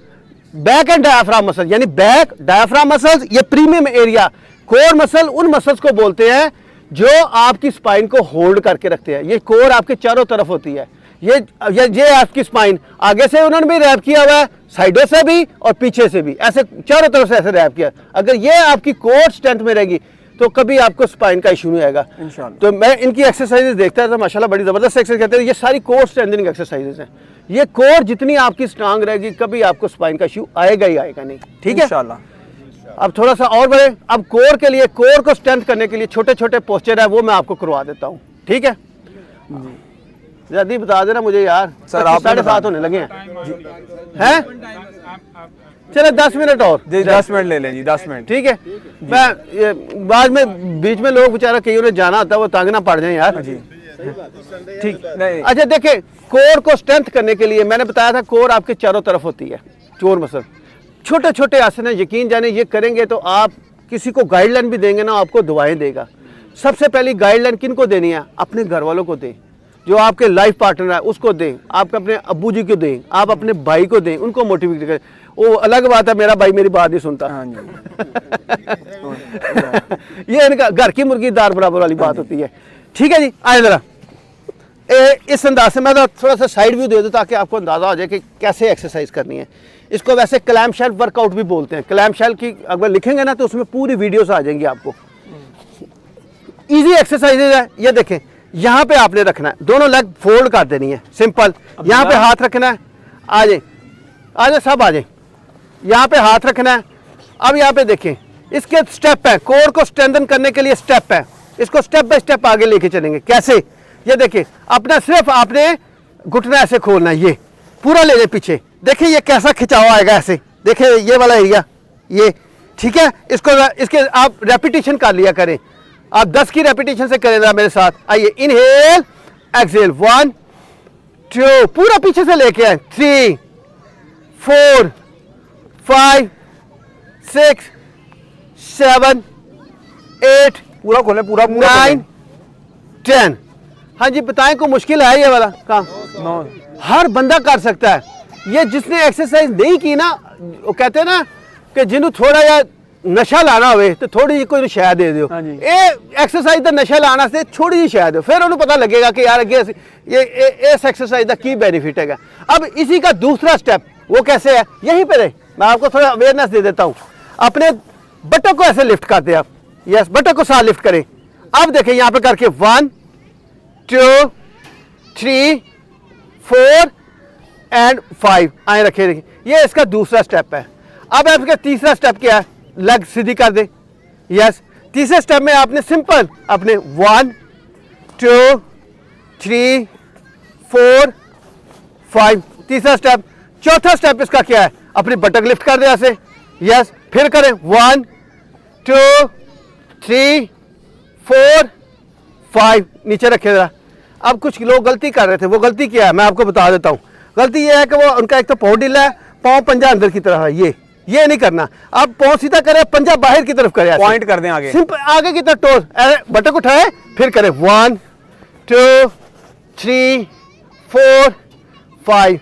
back and diaphragm muscle, यानी back diaphragm muscles, ये premium area. Core muscle उन muscles को बोलते हैं जो आपकी spine को hold करके रखते हैं। ये कोर आपके चारों तरफ होती है, ये आपकी स्पाइन आगे से उन्होंने भी रैप किया हुआ है, साइडों से भी और पीछे से भी, ऐसे चारों तरफ से ऐसे रैप किया। अगर ये आपकी कोर स्ट्रेंथ में रहेगी तो कभी आपको स्पाइन का इशू नहीं आएगा इंशाल्लाह। तो मैं इनकी एक्सरसाइजेस देखता था, माशाल्लाह बड़ी ज़बरदस्त एक्सरसाइज करते हैं। ये सारी कोर स्ट्रेंथनिंग एक्सरसाइजेस हैं। ये कोर जितनी आपकी स्ट्रांग रहेगी, कभी आपको स्पाइन का इशू आएगा ही आएगा नहीं, ठीक है इंशाल्लाह। अब थोड़ा सा और बढ़े, अब कोर के लिए, कोर को स्ट्रेंथ करने के लिए छोटे छोटे पोस्चर है, वो मैं आपको करवा देता हूँ, ठीक है। जल्दी बता देना मुझे यार, सर आप 7:30 होने लगे हैं, चलो 10 मिनट और जी, 10 मिनट ले लें जी, 10 मिनट ठीक है। मैं बाद में बीच में लोग बेचारा कहीं उन्हें जाना होता है, वो तंग ना पड़ जाए यार जी, ठीक नहीं। अच्छा देखिए, कोर को स्ट्रेंथ करने के लिए मैंने बताया था, कोर आपके चारों तरफ होती है, चोर मसल। छोटे छोटे आसन है, यकीन जाने ये करेंगे तो आप किसी को गाइडलाइन भी देंगे ना, आपको दुआएं देगा। सबसे पहली गाइडलाइन किन को देनी है? अपने घर वालों को दें, जो आपके लाइफ पार्टनर है उसको दें, आप अपने अब्बू जी को दें, आप अपने भाई को दें, उनको मोटिवेट करें। वो अलग बात है, मेरा भाई मेरी बात नहीं सुनता हाँ जी ये इनका घर की मुर्गी दार बराबर वाली बात होती है, ठीक है जी। आए जरा इस अंदाज से मैं तो थोड़ा सा साइड व्यू दे दूँ ताकि आपको अंदाज़ा हो जाए कि कैसे एक्सरसाइज करनी है। इसको वैसे क्लैम शेल वर्कआउट भी बोलते हैं। क्लैम शेल की अगर लिखेंगे ना तो उसमें पूरी वीडियोस आ जाएंगी आपको। इजी एक्सरसाइजेज है, ये देखें, यहाँ पे आपने रखना है, दोनों लेग फोल्ड कर देनी है, सिंपल। यहाँ पे हाथ रखना है, आ जाए सब आ जाए, यहाँ पे हाथ रखना है। अब यहाँ पे देखें, इसके स्टेप है, कोर को स्ट्रेंथन करने के लिए स्टेप है, इसको स्टेप बाय स्टेप आगे लेके चलेंगे। कैसे? ये देखिए, अपना सिर्फ आपने घुटना ऐसे खोलना है, पूरा ले जाए पीछे। देखिए ये कैसा खिंचाव आएगा ऐसे, देखिए ये वाला एरिया ये, ठीक है। इसके आप रेपिटेशन कर लिया करें, आप 10 की रेपिटेशन से करें मेरे साथ। आइए, इनहेल एक्सहेल, 1 2, पूरा पीछे से लेके आए, 3 4 5 6 7 8 पूरा खोलें, पूरा 9 10। हाँ जी, बताएं कोई मुश्किल है ये वाला काम? हर बंदा कर सकता है ये। जिसने एक्सरसाइज नहीं की ना, वो कहते हैं ना कि जिन्हों थोड़ा या नशा लाना होवे तो थोड़ी जी कोई शह दे दो। हाँ जी। ये एक्सरसाइज का नशा लाना से थोड़ी जी शह दो, फिर उन्हें पता लगेगा कि यार अगे ये इस एक्सरसाइज का की बेनिफिट है। अब इसी का दूसरा स्टेप वो कैसे है, यहीं पर है। मैं आपको थोड़ा अवेयरनेस दे देता हूँ। अपने बटन को ऐसे लिफ्ट करते हैं आप, यस, बटन को साथ लिफ्ट करें। अब देखें यहाँ पे करके 1 2 3 4 एंड 5 आए रखे, देखिए ये इसका दूसरा स्टेप है। अब आपका तीसरा स्टेप क्या है, लेग सीधी कर दे, यस। तीसरे स्टेप में आपने सिंपल अपने 1 2 3 4 5, तीसरा स्टेप। चौथा स्टेप इसका क्या है, अपनी बटन लिफ्ट कर दे ऐसे, यस। फिर करें 1 2 3 4 5, नीचे रखे जरा। अब कुछ लोग गलती कर रहे थे, वो गलती क्या है मैं आपको बता देता हूँ। गलती ये है कि वो उनका एक तो पाँव ढीला है, पाँव पंजा अंदर की तरफ है, ये नहीं करना। अब पाँव सीधा करे, पंजा बाहर की तरफ करे, पॉइंट कर दें आगे, सिंपल आगे की तरफ टोस, बटन उठाए, फिर करें 1 2 3 4 5।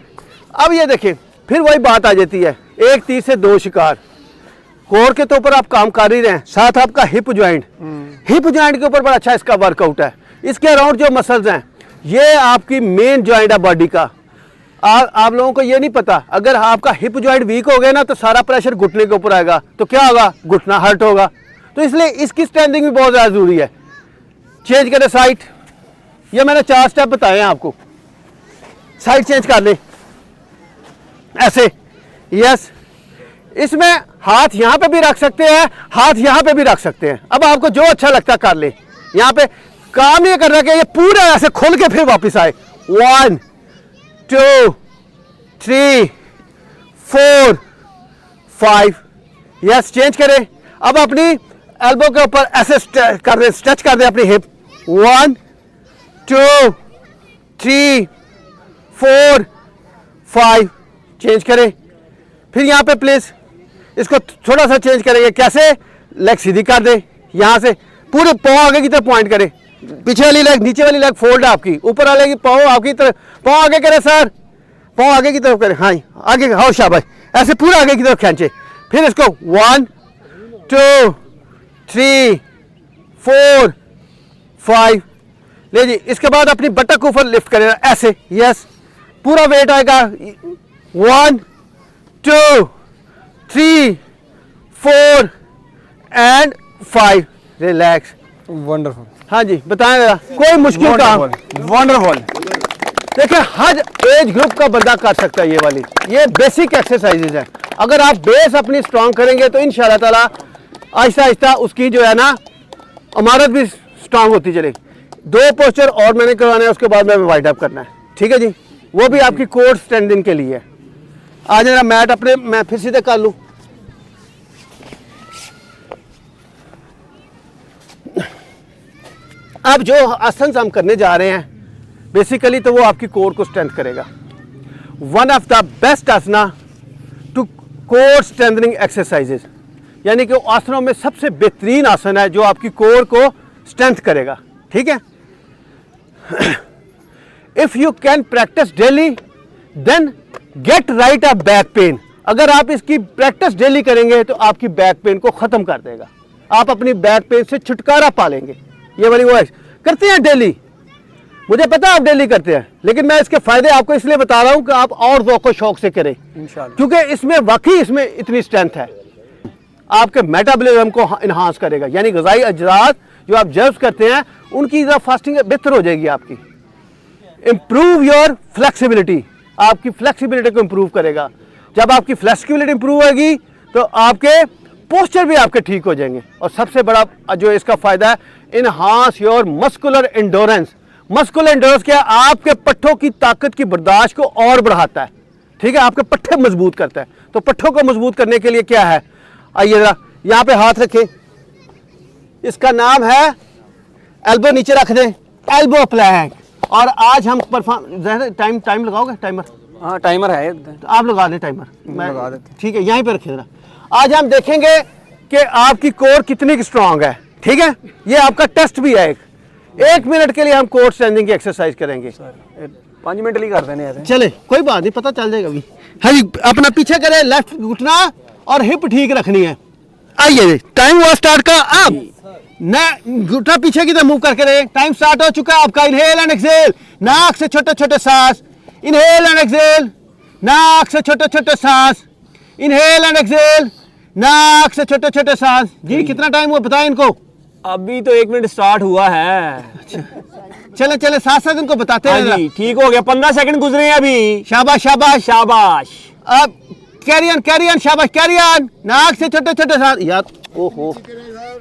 अब ये देखें, फिर वही बात आ जाती है, एक तीर से दो शिकार। कोर के तो ऊपर आप काम कर ही रहे हैं, साथ आपका हिप जॉइंट के ऊपर बड़ा अच्छा इसका वर्कआउट है। इसके अराउंड जो मसल्स हैं, ये आपकी मेन जॉइंट है बॉडी का। आप लोगों को ये नहीं पता, अगर आपका हिप जॉइंट वीक हो गया ना तो सारा प्रेशर घुटने के ऊपर आएगा, तो क्या होगा, घुटना हर्ट होगा। तो इसलिए इसकी स्ट्रेंथिंग भी बहुत ज़्यादा ज़रूरी है। चेंज करें साइड, ये मैंने 4 स्टेप बताए हैं आपको। साइड चेंज कर ले ऐसे, यस। इसमें हाथ यहाँ पे भी रख सकते हैं, हाथ यहाँ पे भी रख सकते हैं। अब आपको जो अच्छा लगता कर ले। यहाँ पे काम ये कर रहा है कि ये पूरा ऐसे खोल के फिर वापस आए, 1 2 3 4 5, यस। चेंज करें। अब अपनी एल्बो के ऊपर ऐसे कर दे, स्ट्रेच कर दे अपनी हिप, 1 2 3 4 5। चेंज करें। फिर यहाँ पे प्लीज इसको थोड़ा सा चेंज करेंगे, कैसे, लेग सीधी कर दे, यहाँ से पूरे पाँव आगे की तरफ पॉइंट करें। पीछे वाली लेग, नीचे वाली लेग फोल्ड है आपकी, ऊपर वाले की पाँव आपकी तरफ, पाँव आगे करें सर, पाँव आगे की तरफ करें, हाँ आगे, हाँ शाबाश, ऐसे पूरा आगे की तरफ खींचे। फिर इसको 1 2 3 4 5 ले जी। इसके बाद अपनी बटक को ऊपर लिफ्ट करें ऐसे, यस, पूरा वेट आएगा, 1 2 3 4 एंड 5, रिलैक्स। वंडरफुल। हाँ जी, बताएं जरा, कोई मुश्किल काम? वंडरफुल। देखिए हर एज ग्रुप का बंदा कर सकता है ये वाली, ये बेसिक एक्सरसाइजेज है। अगर आप बेस अपनी स्ट्रांग करेंगे तो इंशाल्लाह ताला आहिस्ता आहिस्ता उसकी जो है ना इमारत भी स्ट्रांग होती चलेगी। 2 पोस्चर और मैंने करवाना है, उसके बाद में वाइड अप करना है, ठीक है जी। वो भी आपकी कोर स्ट्रेंथिंग के लिए है। आज जरा मैट अपने, मैं फिर सीधे कर लूँ। अब जो आसन हम करने जा रहे हैं बेसिकली तो वो आपकी कोर को स्ट्रेंथ करेगा। One of the best asana to core strengthening exercises, यानी कि आसनों में सबसे बेहतरीन आसन है जो आपकी कोर को स्ट्रेंथ करेगा, ठीक है। If you can practise daily then get rid of back pain. अगर आप इसकी प्रैक्टिस डेली करेंगे तो आपकी बैक पेन को ख़त्म कर देगा, आप अपनी बैक पेन से छुटकारा पा लेंगे। ये वाली वो करते हैं डेली, मुझे पता आप डेली करते हैं, लेकिन मैं इसके फायदे आपको इसलिए बता रहा हूं कि आप और ज़ौक़ शौक से करें, क्योंकि इसमें वाकई इसमें इतनी स्ट्रेंथ है। आपके मेटाबॉलिज्म को इन्हांस करेगा, यानी ग़िज़ाई अज्जात जो आप जर्ब करते हैं उनकी फास्टिंग बेहतर हो जाएगी आपकी। इम्प्रूव योर फ्लेक्सिबिलिटी, आपकी फ्लेक्सिबिलिटी को इम्प्रूव करेगा। जब आपकी फ्लेक्सिबिलिटी इम्प्रूव होगी तो आपके पोस्चर भी आपके ठीक हो जाएंगे। और सबसे बड़ा जो इसका फ़ायदा है, enhance your muscular endurance. Muscular endurance क्या, आपके पट्टों की ताकत की बर्दाश्त को और बढ़ाता है। ठीक है, आपके पट्टे मजबूत करता है। तो पट्टों को मजबूत करने के लिए क्या है, आइए जरा यहाँ पे हाथ रखें, इसका नाम है एल्बो, नीचे रख दें, एल्बो प्लैंक। और आज हम परफॉर्म, टाइम लगाओगे, टाइमर? हाँ टाइमर है तो आप लगा दें टाइमर, मैं लगा देते हैं। ठीक है, यहीं पे रखें जरा। आज हम देखेंगे कि आपकी कोर कितनी स्ट्रांग है, ठीक है, ये आपका टेस्ट भी है। एक मिनट के लिए हम कोर स्ट्रेंथिंग की एक्सरसाइज करेंगे। 5 मिनट ही कर देने हैं। चले, कोई बात नहीं, पता चल जाएगा अभी। हाँ जी, अपना पीछे करें, लेफ्ट घुटना और हिप ठीक रखनी है। आइए, टाइम हुआ स्टार्ट का, अब न घुटना पीछे की तरफ मूव करके रहे। टाइम स्टार्ट हो चुका है आपका। इनहेल एंड एक्सहेल, नाक से छोटे छोटे सांस, इनहेल एंड एक्सहेल, नाक से छोटे छोटे सांस, इनहेल एंड एक्सहेल, नाक से छोटे छोटे सांस। जी कितना टाइम हुआ बताएं इनको? अभी तो 1 मिनट स्टार्ट हुआ है। चले चले, साथ साथ इनको बताते हाँ हैं। जी, ठीक हो गया, 15 सेकंड गुजरे हैं अभी। शाबाश शाबाश शाबाश। अब कैरी ऑन, शाबाश, कैरी ऑन। नाक से छोटे छोटे सांस। यार ओहो,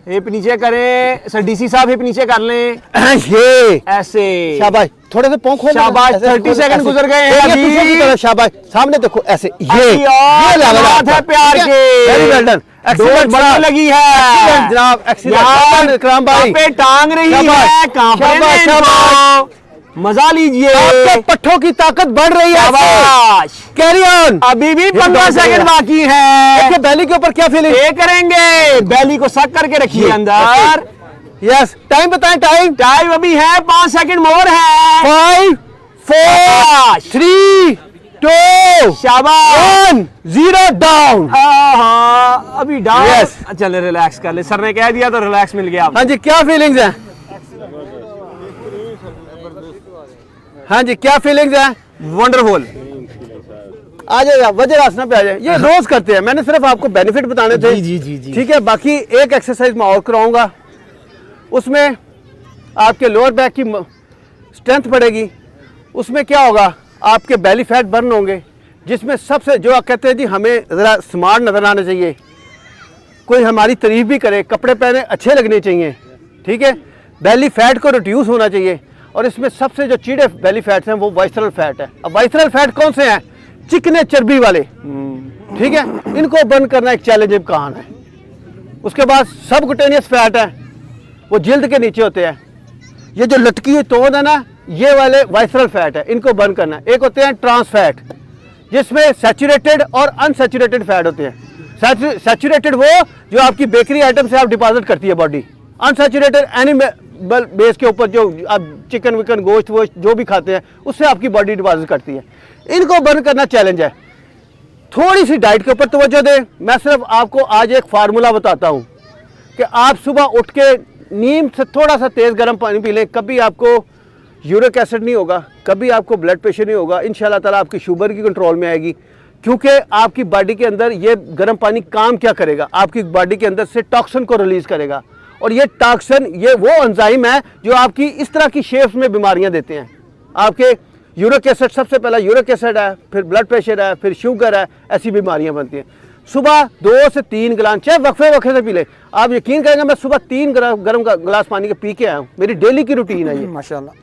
हिप नीचे करें सर, डीसी साहब हिप नीचे कर लें, ये ऐसे। शाबाश, थोड़े से पंख खोल, शाबाश, ऐसे 30 सेकंड ऐसे। गुजर गए हैं ये अभी। पीछे की तरफ, शाबाश, सामने देखो, ऐसे। ये अभी और लेवल बात है प्यार के। वेरी वेल डन, डोर बढ़ने लगी है जनाब, यार, इकराम भाई, पे टांग रही शाबाश, है, कांपने शाबाश, दे इनको। मजा लीजिए, आपके पट्टों की ताकत बढ़ रही है। शाबाश। कैरी ऑन, अभी भी 15 सेकंड बाकी है। देखिए बेली के ऊपर क्या फीलिंग। ये करेंगे, बेली को सक करके रखिए अंदर। यस, टाइम बताएं, टाइम अभी है, 5 सेकंड मोर है। 5 4 3 2 शाबाश। 1 0 डाउन। हाँ, अभी डाउन। Yes. चले रिलैक्स कर ले, सर ने कह दिया तो रिलैक्स मिल गया। हाँ जी, क्या फीलिंग्स हैं? हाँ जी, क्या फीलिंग्स हैं? वंडरफुल। आ जाए, वज्रासन पे आ जाए। ये रोज करते हैं, मैंने सिर्फ आपको बेनिफिट बताने थे। जी। ठीक है, बाकी एक एक्सरसाइज मैं और कराऊंगा, उसमें आपके लोअर बैक की स्ट्रेंथ बढ़ेगी। उसमें क्या होगा, आपके बेली फैट बर्न होंगे, जिसमें सबसे जो आप कहते हैं जी हमें ज़रा स्मार्ट नज़र आना चाहिए, कोई हमारी तारीफ भी करे, कपड़े पहने अच्छे लगने चाहिए, ठीक है, बेली फैट को रिड्यूस होना चाहिए। और इसमें सबसे जो चीड़े बेली फैट्स हैं वो वाइसरल फैट है। अब वाइसरल फैट कौन से हैं? चिकने चर्बी वाले, ठीक है, इनको बर्न करना एक चैलेंजिंग काम है। उसके बाद सबकुटेनियस फैट है, वो जिल्द के नीचे होते हैं। ये जो लटकी हुई तोड़ है ना, ये वाले वाइसरल फैट है, इनको बर्न करना है। एक होते हैं ट्रांस फैट, जिसमें सैचुरेटेड और अनसैचुरेटेड फैट होते हैं। सैचुरेटेड वो जो आपकी बेकरी आइटम से आप डिपॉजिट करती है बॉडी, अनसैचुरेटेड एनिमल बेस के ऊपर जो आप चिकन विकन गोश्त वोश्त जो भी खाते हैं उससे आपकी बॉडी डिपॉजिट करती है। इनको बर्न करना चैलेंज है। थोड़ी सी डाइट के ऊपर तवज्जो दें। मैं सिर्फ आपको आज एक फार्मूला बताता हूँ कि आप सुबह उठ के नीम से थोड़ा सा तेज़ गर्म पानी पी लें, कभी आपको यूरिक एसिड नहीं होगा, कभी आपको ब्लड प्रेशर नहीं होगा, इंशाल्लाह ताला आपकी शुगर की कंट्रोल में आएगी। क्योंकि आपकी बॉडी के अंदर ये गर्म पानी काम क्या करेगा, आपकी बॉडी के अंदर से टॉक्सिन को रिलीज़ करेगा। और ये टॉक्सिन, ये वो एंजाइम है जो आपकी इस तरह की शेप्स में बीमारियां देते हैं। आपके यूरिक एसिड, सबसे पहला यूरिक एसिड है, फिर ब्लड प्रेशर है, फिर शुगर है, ऐसी बीमारियां बनती हैं। सुबह 2 से 3 गिलास, चाहे वक्फे से पी ले। आप यकीन करेंगे, मैं सुबह 3 गर्म गिलास पानी के पी के आया हूँ। मेरी डेली की रूटीन है ये, माशाल्लाह।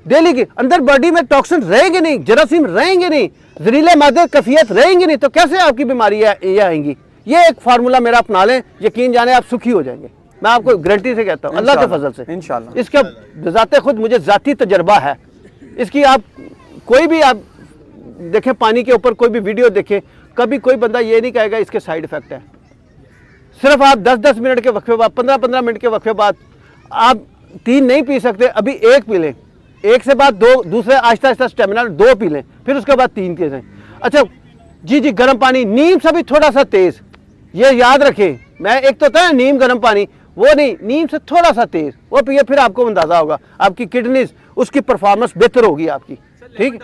डेली की। अंदर बॉडी में टॉक्सिन रहेंगे नहीं, जरासीम रहेंगे नहीं, जहरीले मादे कफियत रहेंगी नहीं, तो कैसे आपकी बीमारी ये आएंगी? ये एक फार्मूला मेरा अपना लें, यकीन जाने आप सुखी हो जाएंगे। मैं आपको गारंटी से कहता हूँ, अल्लाह के फजल से इंशाल्लाह। इसका ज़ाते खुद मुझे ज़ाती तजर्बा है इसकी। आप कोई भी आप देखें, पानी के ऊपर कोई भी वीडियो देखें, कभी कोई बंदा ये नहीं कहेगा इसके साइड इफेक्ट है। सिर्फ आप 10-10 मिनट के वक्फे बाद, 15-15 मिनट के वक्फे बाद आप 3 नहीं पी सकते, अभी 1 पी लें, 1 से बाद 2, दूसरे आहिस्ता आहिस्ता स्टेमिना 2 पी लें, फिर उसके बाद 3 पी लें। अच्छा जी, गर्म पानी, नीम से भी थोड़ा सा तेज़, ये याद रखें। मैं एक तो होता है नीम गर्म पानी, वो नहीं, नीम से थोड़ा सा तेज़ वो पिए, फिर आपको अंदाज़ा होगा, आपकी किडनीज उसकी परफॉर्मेंस बेहतर होगी आपकी। ठीक,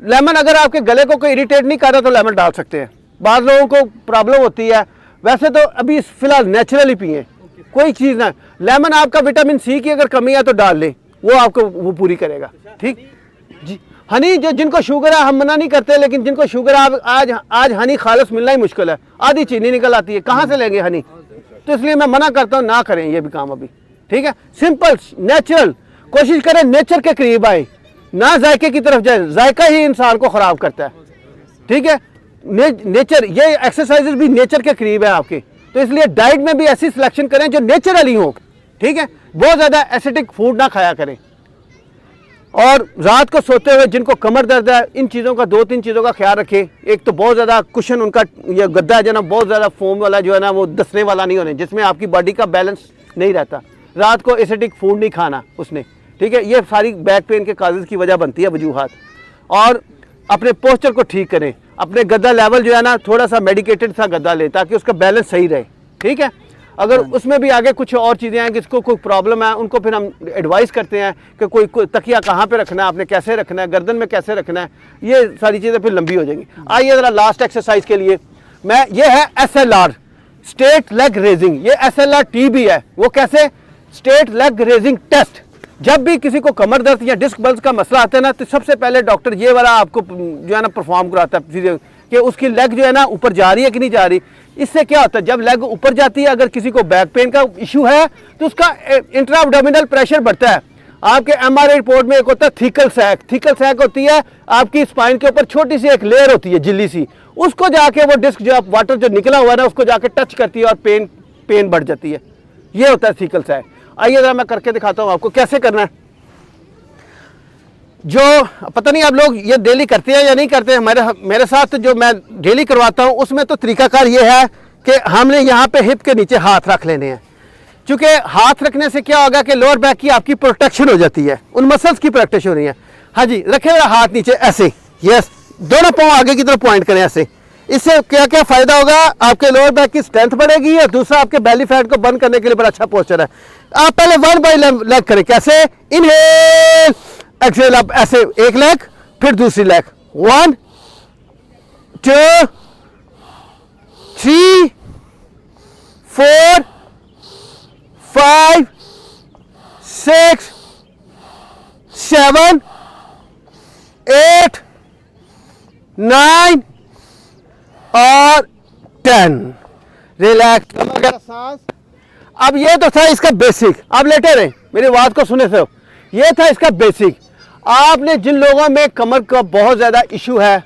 लेमन अगर आपके गले को कोई इरिटेट नहीं कर रहा तो लेमन डाल सकते हैं। बाद लोगों को प्रॉब्लम होती है, वैसे तो अभी फिलहाल नेचुरली पिए, कोई चीज़ ना। लेमन आपका विटामिन सी की अगर कमी है तो डाल लें, वो आपको वो पूरी करेगा। ठीक जी। हनी, जो जिनको शुगर है हम मना नहीं करते, लेकिन जिनको शुगर है आज हनी खालस मिलना ही मुश्किल है, आधी चीनी निकल आती है, कहाँ से लेंगे हनी? तो इसलिए मैं मना करता हूँ, ना करें ये भी काम अभी। ठीक है, सिंपल नेचुरल, कोशिश करें नेचर के करीब आए, ना जायके की तरफ जाए। जायका ही इंसान को ख़राब करता है। ठीक है। नेचर, ये एक्सरसाइजेज भी नेचर के करीब है आपके, तो इसलिए डाइट में भी ऐसी सिलेक्शन करें जो नेचुरली हो, ठीक है। बहुत ज़्यादा एसिडिक फूड ना खाया करें। और रात को सोते हुए जिनको कमर दर्द है, इन चीज़ों का 2-3 चीज़ों का ख्याल रखें। एक तो बहुत ज़्यादा कुशन उनका ये गद्दा है जो ना बहुत ज़्यादा फोम वाला जो है ना, वो दसने वाला नहीं होने, जिसमें आपकी बॉडी का बैलेंस नहीं रहता। रात को एसिडिक फूड नहीं खाना उसने, ठीक है। ये सारी बैक पेन के काजेज़ की वजह बनती है, वजूहात। और अपने पोस्चर को ठीक करें, अपने गद्दा लेवल जो है ना थोड़ा सा मेडिकेटेड सा गद्दा लें ताकि उसका बैलेंस सही रहे, ठीक है। अगर उसमें भी आगे कुछ और चीज़ें हैं, किसको कोई प्रॉब्लम है, उनको फिर हम एडवाइस करते हैं कि कोई तकिया कहाँ पे रखना है, आपने कैसे रखना है, गर्दन में कैसे रखना है, ये सारी चीज़ें फिर लंबी हो जाएंगी। आइए ज़रा लास्ट एक्सरसाइज के लिए, ये है SLR, स्ट्रेट लेग रेजिंग। ये SLRT भी है। वो कैसे? Straight leg raising test. जब भी किसी को कमर दर्द या डिस्क बल्ज का मसला आता है ना, तो सबसे पहले डॉक्टर ये वाला आपको जो है ना परफॉर्म कराता है कि उसकी लेग जो है ना ऊपर जा रही है कि नहीं जा रही। इससे क्या होता है, जब लेग ऊपर जाती है, अगर किसी को बैक पेन का इशू है तो उसका इंट्रा एब्डोमिनल प्रेशर बढ़ता है। आपके MRI रिपोर्ट में एक होता है थिकल सैक। थिकल सैक होती है आपकी स्पाइन के ऊपर छोटी सी एक लेयर होती है, झिल्ली सी, उसको जाके वो डिस्क जो वाटर जो निकला हुआ है ना, उसको जाके टच करती है और पेन बढ़ जाती है। ये होता है थिकल सैक। आइए जरा मैं करके दिखाता हूँ आपको कैसे करना है। जो पता नहीं आप लोग ये डेली करते हैं या नहीं करते हैं, मेरे साथ जो मैं डेली करवाता हूँ उसमें तो तरीकाकार ये है कि हमने यहाँ पे हिप के नीचे हाथ रख लेने हैं। क्योंकि हाथ रखने से क्या होगा कि लोअर बैक की आपकी प्रोटेक्शन हो जाती है, उन मसल्स की प्रोटेक्शन हो रही है। हाँ जी, रखे हुए हाथ नीचे ऐसे, यस, दोनों पाँव आगे की तरफ पॉइंट करें ऐसे। इससे क्या क्या फायदा होगा, आपके लोअर बैक की स्ट्रेंथ बढ़ेगी और दूसरा आपके बेली फैट को बंद करने के लिए बड़ा अच्छा पोस्चर है। आप पहले 1 बाय लेग करें। कैसे? इनहेल, एक्सहेल, आप ऐसे एक लेग फिर दूसरी लेग, 1 2 3 4 5 6 7 8 9 और 10। रिलैक्स, सांस। अब ये तो था इसका बेसिक, आप लेटे रहे, मेरी बात को सुने थे। ये था इसका बेसिक। आपने जिन लोगों में कमर का बहुत ज़्यादा इशू है,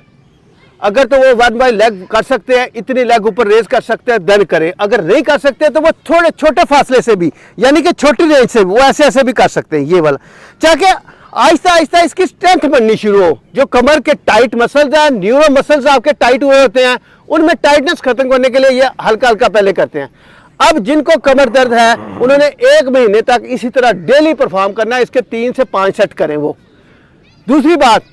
अगर तो वो 1 बाय लेग कर सकते हैं, इतनी लेग ऊपर रेज कर सकते हैं, देन करें। अगर नहीं कर सकते तो वो थोड़े छोटे फासले से भी, यानी कि छोटी रेंज से वो ऐसे भी कर सकते हैं, ये वाला, चाहे आहिस्ता आहिस्ता इसकी स्ट्रेंथ बननी शुरू हो। जो कमर के टाइट मसल्स हैं, न्यूरो मसल्स आपके टाइट हुए होते हैं, उनमें टाइटनेस खत्म करने के लिए ये हल्का हल्का पहले करते हैं। अब जिनको कमर दर्द है उन्होंने 1 महीने तक इसी तरह डेली परफॉर्म करना है। इसके 3 से 5 सेट करें वो। दूसरी बात,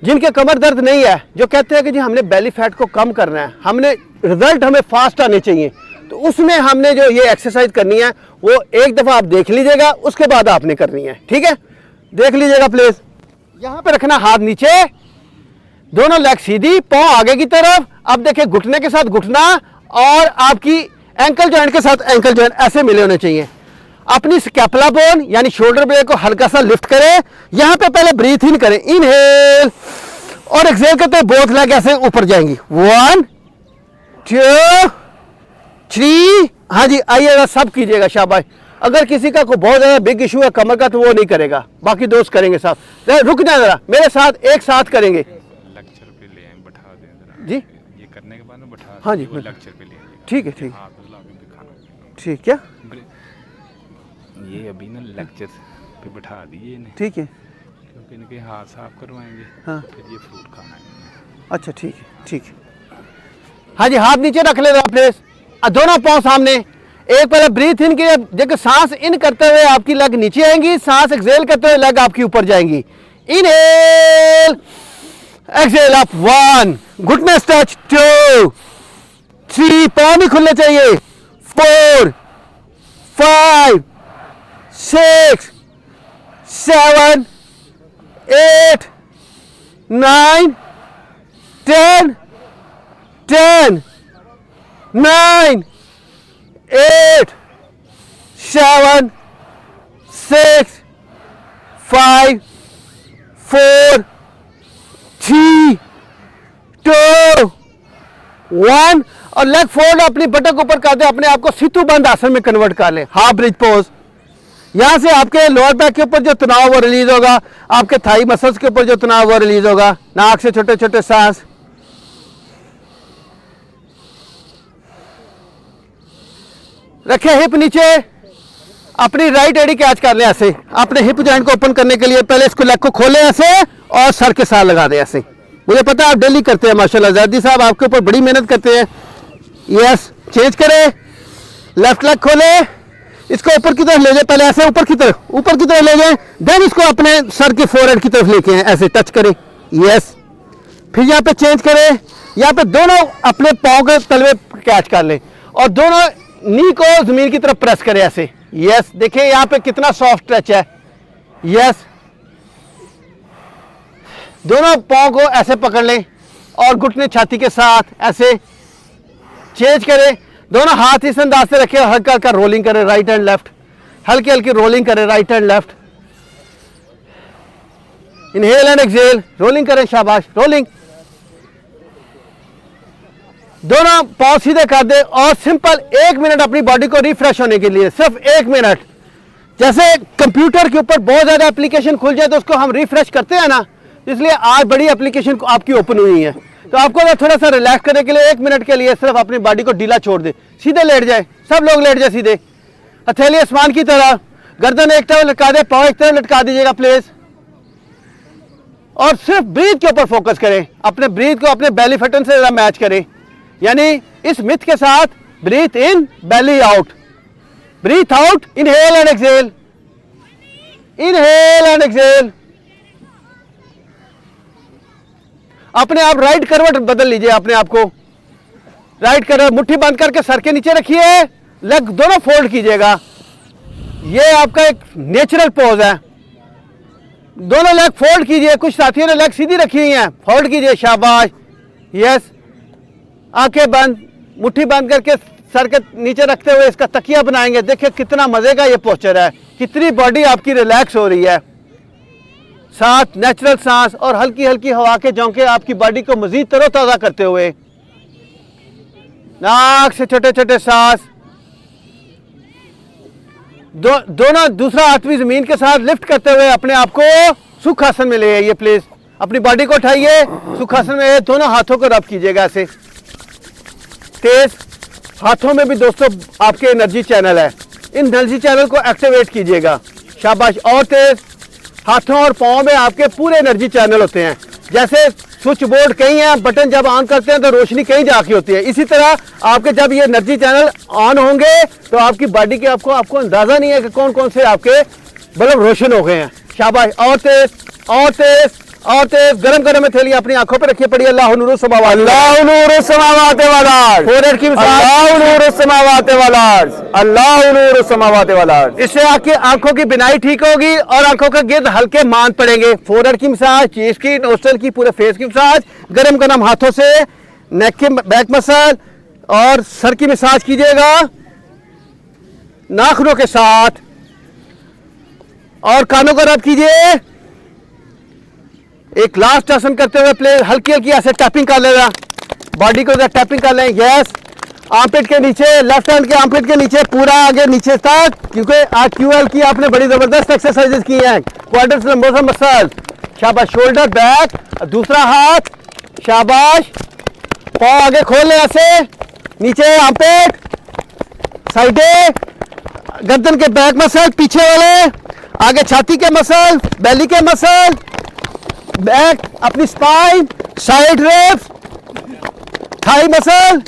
जिनके कमर दर्द नहीं है, जो कहते हैं कि जी हमने बेली फैट को कम करना है, हमने रिजल्ट हमें फास्ट आने चाहिए, तो उसमें हमने जो ये एक्सरसाइज करनी है वो एक दफ़ा आप देख लीजिएगा, उसके बाद आपने करनी है, ठीक है। देख लीजिएगा प्लीज। यहाँ पे रखना हाथ नीचे, दोनों लेग सीधी, पाँव आगे की तरफ। अब देखिए घुटने के साथ घुटना और आपकी एंकल जॉइंट के साथ एंकल जॉइंट ऐसे मिले होने चाहिए। अपनी स्कैपुला बोन यानी शोल्डर ब्लेड को हल्का सा लिफ्ट करें। यहाँ पे पहले ब्रीथ इन करें, इनहेल, और एक्सहेल करते हैं बोथ लेग ऐसे ऊपर जाएंगी। 1 2 3। हाँ जी, आइएगा, सब कीजिएगा, शाबाश। अगर किसी का कोई बहुत ज्यादा बिग इशू है कमर का तो वो नहीं करेगा, बाकी दोस्त करेंगे साथ। रुक जाए जरा, मेरे साथ एक साथ करेंगे। लेक्चर पे ले आए, बैठा दें जरा जी, ये करने के बाद में बैठा हाँ जी, लेक्चर पे ले आइएगा। ठीक है, ठीक, हाथ बदला के दिखाना। ठीक, क्या ये अभी ना लेक्चर पे बैठा दिए इन्हें, ठीक है, क्योंकि इनके हाथ साफ करवाएंगे, हाँ। फिर ये फ्रूट खाना है। अच्छा, ठीक है, ठीक है। हाँ जी, हाथ नीचे रख ले प्लीज, दोनों पाँव सामने। एक पहले ब्रीथ इन के, देखो सांस इन करते हुए आपकी लेग नीचे आएंगी, सांस एक्सहेल करते हुए लेग आपकी ऊपर जाएंगी। इनहेल, एक्सहेल अप, 1, घुटने टच, 2 3, पाँव भी खुलने चाहिए, 4 5 6 7 8 9 10 10 9 8 7 6 5 4 3 2 1। और लेग फोल्ड अपनी बटक ऊपर कर दे, अपने आप को सितु बंद आसन में कन्वर्ट कर ले, हाफ ब्रिज पोज। यहां से आपके लोअर बैक के ऊपर जो तनाव वो रिलीज होगा, आपके थाई मसल्स के ऊपर जो तनाव वो रिलीज होगा। नाक से छोटे छोटे सांस, रखे हिप नीचे, अपनी राइट एडी कैच कर ले ऐसे। अपने हिप जॉइंट को ओपन करने के लिए पहले इसको लेग को खोले ऐसे और सर के साथ लगा दे ऐसे। मुझे पता है आप डेली करते हैं माशाल्लाह, जैदी साहब आपके ऊपर बड़ी मेहनत करते हैं। यस, चेंज करें, लेफ्ट लेग खोले, इसको ऊपर की तरफ ले जाए, पहले ऐसे ऊपर की तरफ ले जाए, देन इसको अपने सर के फोरहेड की तरफ लेके आए, ऐसे टच करें। यस, फिर यहाँ पे चेंज करें, यहाँ पे दोनों अपने पाँव के तलवे कैच कर लें और दोनों नी को जमीन की तरफ प्रेस करें ऐसे। यस, देखिए यहाँ पे कितना सॉफ्ट टच है। यस, दोनों पाँव को ऐसे पकड़ लें और घुटने छाती के साथ ऐसे चेंज करें। दोनों हाथ इस अंदाज से रखें, हल्का हल्का रोलिंग करें राइट एंड लेफ्ट, हल्की हल्की रोलिंग करें right and left. Inhale and exhale, rolling करें, शाबाश, रोलिंग। दोनों पाँव सीधे कर दे और सिंपल 1 मिनट अपनी बॉडी को रिफ्रेश होने के लिए, सिर्फ 1 मिनट। जैसे कंप्यूटर के ऊपर बहुत ज़्यादा एप्लीकेशन खुल जाए तो उसको हम रिफ्रेश करते हैं ना, इसलिए आज बड़ी एप्लीकेशन आपकी ओपन हुई है, तो आपको थोड़ा सा रिलैक्स करने के लिए 1 मिनट के लिए सिर्फ अपनी बॉडी को ढीला छोड़ दे, सीधे लेट जाए, सब लोग लेट जाए सीधे, हथेली आसमान की तरह, गर्दन एक तरफ लटका दे, पाँव एक तरफ लटका दीजिएगा प्लीज, और सिर्फ ब्रीथ के ऊपर फोकस करें। अपने ब्रीथ को अपने बेली बटन से जरा मैच करें, यानी इस मिथ के साथ breathe in, belly out, breathe out, inhale and exhale, inhale and exhale. अपने आप राइट करवट बदल लीजिए, अपने आप को राइट करवट, मुट्ठी बंद करके सर के नीचे रखिए, लेग दोनों फोल्ड कीजिएगा। ये आपका एक नेचुरल पोज है, दोनों लेग फोल्ड कीजिए। कुछ साथियों ने लेग सीधी रखी हुई हैं, फोल्ड कीजिए, शाबाश। यस, आंखें बंद, मुट्ठी बंद करके सर के नीचे रखते हुए इसका तकिया बनाएंगे। देखिए कितना मजे का ये पोस्चर है, कितनी बॉडी आपकी रिलैक्स हो रही है। साथ नेचुरल सांस और हल्की हल्की हवा के झोंके आपकी बॉडी को मजीद तरोताज़ा करते हुए, नाक से छोटे छोटे सांस, दोनों दूसरा हाथ भी जमीन के साथ लिफ्ट करते हुए अपने आप को सुखासन में ले आइए प्लीज। अपनी बॉडी को उठाइए, सुखासन में दोनों हाथों को रब कीजिएगा ऐसे तेज। हाथों में भी दोस्तों आपके एनर्जी चैनल है, इन एनर्जी चैनल को एक्टिवेट कीजिएगा, शाबाश। और तेज, हाथों और पाँव में आपके पूरे एनर्जी चैनल होते हैं। जैसे स्विच बोर्ड कहीं है, बटन जब ऑन करते हैं तो रोशनी कहीं जाके होती है, इसी तरह आपके जब ये एनर्जी चैनल ऑन होंगे तो आपकी बॉडी के आपको अंदाजा नहीं है कि कौन कौन से आपके बल्ब रोशन हो गए हैं। शाबाश, और तेज, और तेज, और तेज। गरम गरम में थैली अपनी आंखों पे रखिए, पढ़िए अल्लाह नूर समावात, अल्लाह नूर समावात वल अर्ज़, फोरहेड की अल्लाह नूर समावात वल अर्ज़, अल्लाह नूर समावात वल अर्ज़। इससे आपकी आंखों की बिनाई ठीक होगी और आंखों के गिर्द हल्के मान पड़ेंगे। फोरहेड की मसाज, चीज की, नोस्ट्रल की, पूरे फेस की मसाज, गरम गरम हाथों से नेक के बैक मसाज और सर की मसाज कीजिएगा नाखूनों के साथ, और कानों को रब कीजिए। एक लास्ट आसन करते हुए प्ले हल्की हल्की ऐसे टैपिंग कर लेना, बॉडी को टैपिंग कर लें। यस, आर्मपिट के नीचे, लेफ्ट हैंड के आर्मपिट के नीचे पूरा आगे नीचे तक, क्योंकि आज क्यूएल की आपने बड़ी जबरदस्त एक्सरसाइजेस की हैं, क्वाड्रिसेप्स लंबोसा मसल, शाबाश। शोल्डर बैक, दूसरा हाथ, शाबाश। पाँव आगे खोल लें ऐसे, नीचे आर्मपिट, साइडे, गर्दन के बैक मसल, पीछे वाले, आगे छाती के मसल, बेली के मसल, बैक, अपनी spine, side reps, thigh muscle,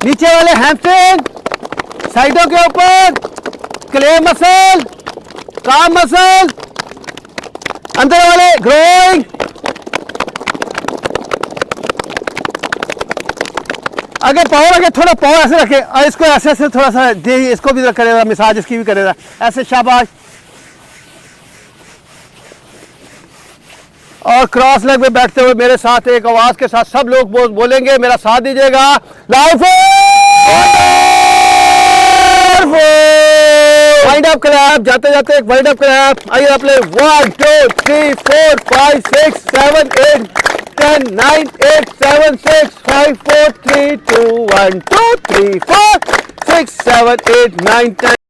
नीचे वाले हैमस्ट्रिंग, साइडों के ऊपर, क्ले मसल, काम मसल, अंदर वाले ग्रोइंग। आगे पाँव आगे, थोड़ा पाँव ऐसे रखे और इसको ऐसे ऐसे थोड़ा सा दे, इसको भी करेगा मिसाज, इसकी भी करेगा ऐसे, शाबाश। और क्रॉस लेग में बैठते हुए मेरे साथ एक आवाज के साथ सब लोग बोलेंगे, मेरा साथ दीजिएगा। लाइफ वाइंड अप क्लैप, जाते जाते एक वाइंड अप क्लैप। आइए आप ले 1 2 3 4 5 6 7 8 10 9 8 7 6 5 4 3 2 1 2 3 4 6 7 8 9 10